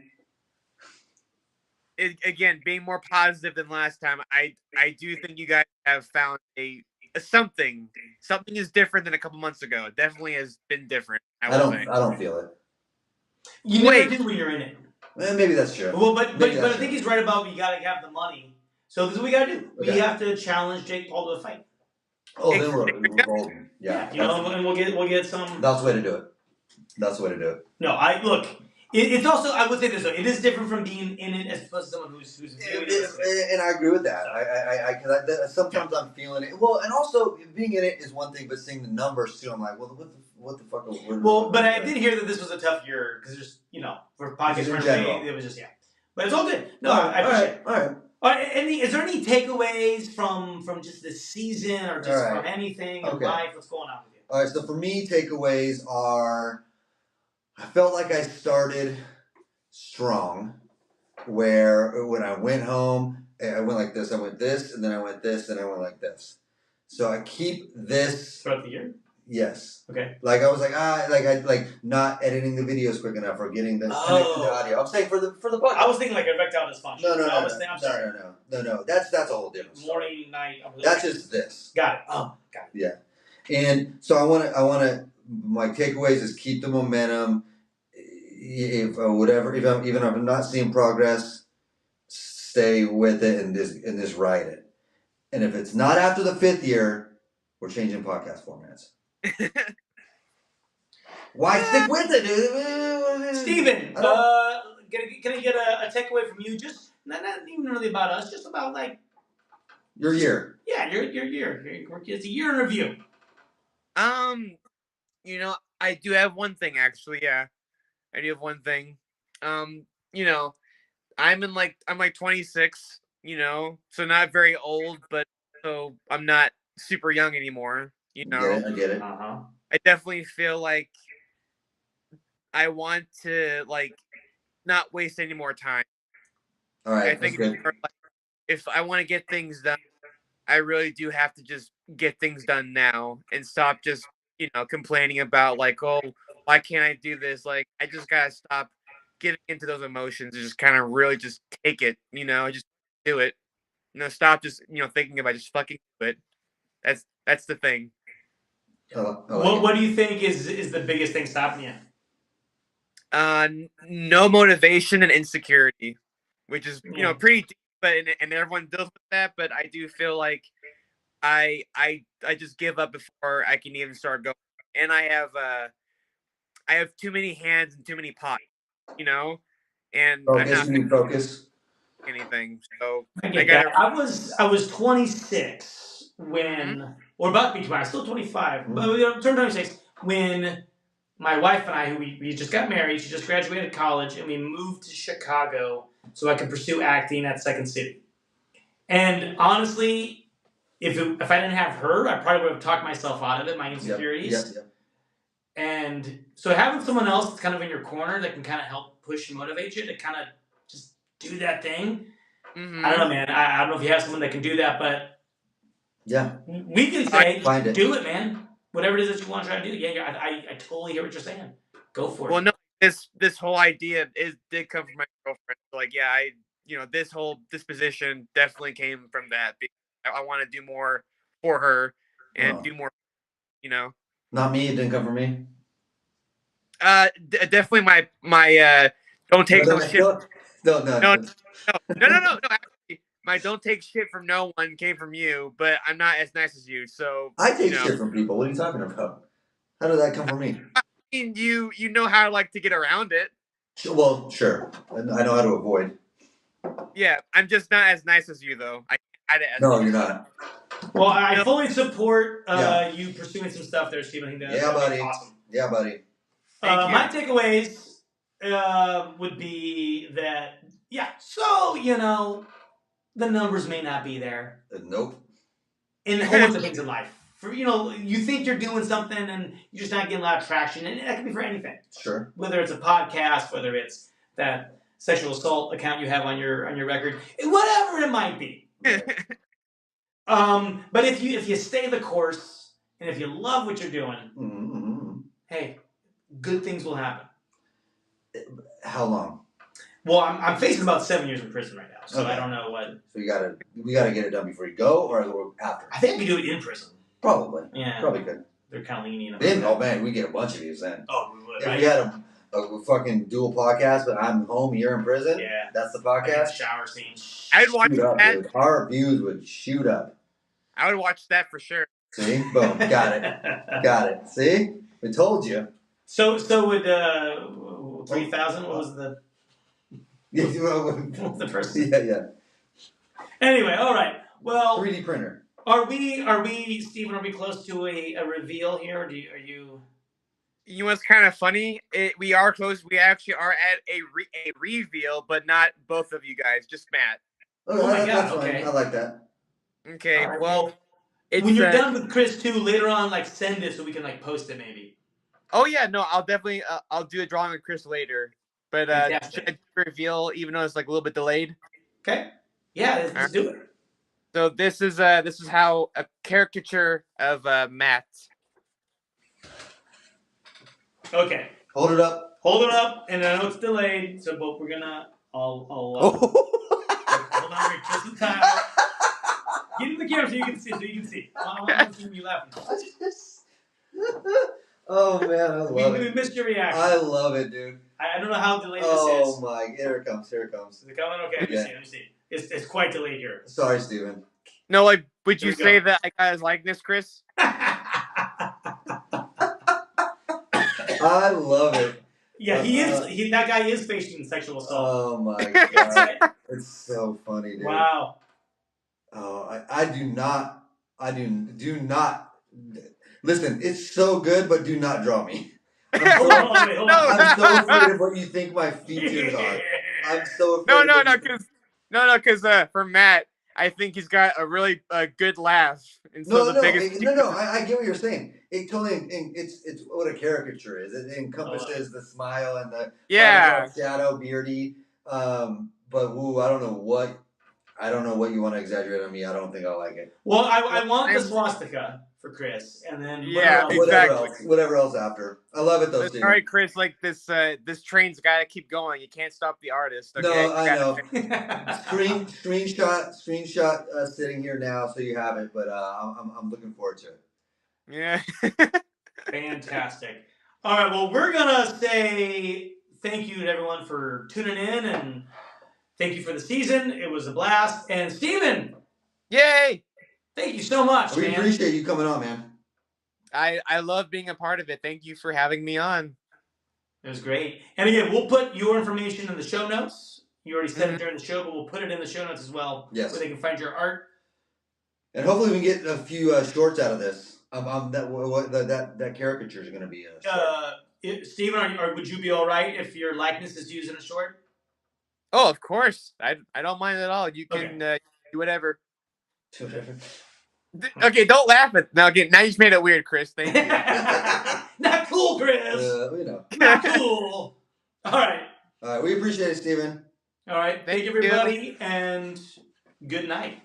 Again, being more positive than last time, I do think you guys have found a something. Something is different than a couple months ago. It definitely has been different. I don't feel it. You never do when you're in it. Maybe that's true. Well, but I think he's right about you gotta have the money. So this is what we gotta do. Okay. We have to challenge Jake Paul to a fight. Oh, then we're golden. Yeah. And we'll get some. That's the way to do it. No, look. It's also, I would say this though, it is different from being in it as opposed to someone who's viewing it. And I agree with that. Sometimes I'm feeling it. Well, and also being in it is one thing, but seeing the numbers too, I'm like, well, what the fuck? But I did hear that this was a tough year because just for podcast it was just but it's all good. No, I appreciate it. All right. Is there any takeaways from just this season or just from anything in life? What's going on with you? All right. So for me, takeaways are. I felt like I started strong, where when I went home, I went like this, I went this, and then I went this, and I went like this. So I keep this throughout the year. Yes. Okay. Like I was like I not editing the videos quick enough or getting the connected to audio. I'm saying for the podcast. I was thinking like erectile dysfunction. No. I'm sorry. No. That's a whole different story. Morning, night. That's just this. Got it. Oh, got it. Yeah. And so I want to. My takeaways is keep the momentum. If I'm not seeing progress, stay with it and just ride it. And if it's not after the 5th year, we're changing podcast formats. Why stick with it, dude? Steven, can I get a takeaway from you? Just not even really about us, just about like your year. Yeah, your year. It's a year in review. I do have one thing actually. Yeah, I do have one thing. I'm like 26. So not very old, but so I'm not super young anymore. I get it. I definitely feel like I want to not waste any more time. All right. I think if I want to get things done, I really do have to just get things done now and stop just complaining about oh, why can't I do this? I just gotta stop getting into those emotions and just kind of really just take it. Just do it. Stop just thinking about it, just fucking do it. That's the thing. What do you think is the biggest thing stopping you? No motivation and insecurity, which is pretty deep, but and everyone deals with that. But I do feel like I just give up before I can even start going, and I have too many hands and too many pots, and I'm not focus anything. So I was 26 when, or about to be 20. I was still 25, but turned 26 when my wife and I, we just got married. She just graduated college, and we moved to Chicago so I could pursue acting at Second City. And honestly, if I didn't have her, I probably would have talked myself out of it, my insecurities. Yep. And so having someone else that's kind of in your corner that can kind of help push and motivate you to kind of just do that thing. Mm-hmm. I don't know, man. I don't know if you have someone that can do that, but Yeah. We can say, Find it. do it, man. Whatever it is that you want to try to do. Yeah, I totally hear what you're saying. Go for it. Well, no, this whole idea did come from my girlfriend. Like, yeah, this whole disposition definitely came from that. Because I want to do more for her and do more, Not me. It didn't come from me. Definitely my don't take no shit. No. Actually, my don't take shit from no one came from you, but I'm not as nice as you. So I take shit from people. What are you talking about? How did that come from me? I mean, you know how to get around it. Well, sure. I know how to avoid. Yeah, I'm just not as nice as you, though. No, you're not. Well, I fully support you pursuing some stuff there, Stephen. Yeah, buddy. Awesome. Yeah, buddy. My takeaways would be that, so, the numbers may not be there. Nope. In a whole bunch of things in life. You think you're doing something and you're just not getting a lot of traction, and that can be for anything. Sure. Whether it's a podcast, whether it's that sexual assault account you have on your record, whatever it might be. But if you stay the course and if you love what you're doing, hey, good things will happen. How long? Well, I'm facing about 7 years in prison right now, so I don't know what. So we gotta get it done before you go, or after. I think we do it in prison. Probably. Yeah. Probably good. They're kind of lenient. Oh man, we get a bunch of these then. Oh, we would. If we had a fucking dual podcast, but I'm home, you're in prison. Yeah. That's the podcast. Shower scene. I'd watch that. Dude. Our views would shoot up. I would watch that for sure. See, boom, got it. See, we told you. So would 3,000? What was the? What was the first? Yeah. Anyway, all right. Well, 3D printer. Are we, Stephen? Are we close to a reveal here? Or are you? You know what's kind of funny? We are close. We actually are at a reveal, but not both of you guys, just Matt. Oh my God! Okay, I like that. Okay, right. Well, when you're done with Chris too, later on, send it so we can post it maybe. Oh yeah, no, I'll definitely I'll do a drawing with Chris later. But should I reveal even though it's a little bit delayed? Okay. Yeah, let's do it. So this is how a caricature of Matt. Okay. Hold it up. And I know it's delayed, so but we're gonna. I'll hold on, Rick, just in time. Get in the camera so you can see. I want to see you laughing. Oh man, I love it. We missed your reaction. I love it, dude. I don't know how delayed this is. Oh my, here it comes. Is it coming? Okay, let me see. It's quite delayed here. Sorry, Steven. No, would you say that I got his likeness, Chris? I love it. Yeah, he is. That guy is facing sexual assault. Oh my God, it's so funny, dude. Wow. Oh, I do not. Listen, it's so good, but do not draw me. I'm so afraid of what you think my features are. I'm so afraid. Because for Matt, I think he's got a really good laugh. And so I get what you're saying. It totally, it's what a caricature is. It encompasses the smile and the shadow, beardy. But I don't know what you want to exaggerate on me. I don't think I like it. Well, I want the swastika for Chris, and then whatever else after. I love it though. All right, Chris. This train's got to keep going. You can't stop the artist. Okay? No, I know. Screenshot sitting here now, so you have it. But I'm looking forward to it. Yeah. Fantastic. All right. Well, we're gonna say thank you to everyone for tuning in, and thank you for the season. It was a blast. And Stephen, yay! Thank you so much. We appreciate you coming on, man. I love being a part of it. Thank you for having me on. It was great. And again, we'll put your information in the show notes. You already said it during the show, but we'll put it in the show notes as well. Yes. Where they can find your art. And hopefully we can get a few shorts out of this. That caricature is going to be a short. Stephen, would you be all right if your likeness is used in a short? Oh, of course. I don't mind at all. You can do whatever. Okay, don't laugh at now. Again, now you just made it weird, Chris. Thank you. Not cool, Chris. Not cool. All right. We appreciate it, Stephen. All right. Thank you, everybody, and good night.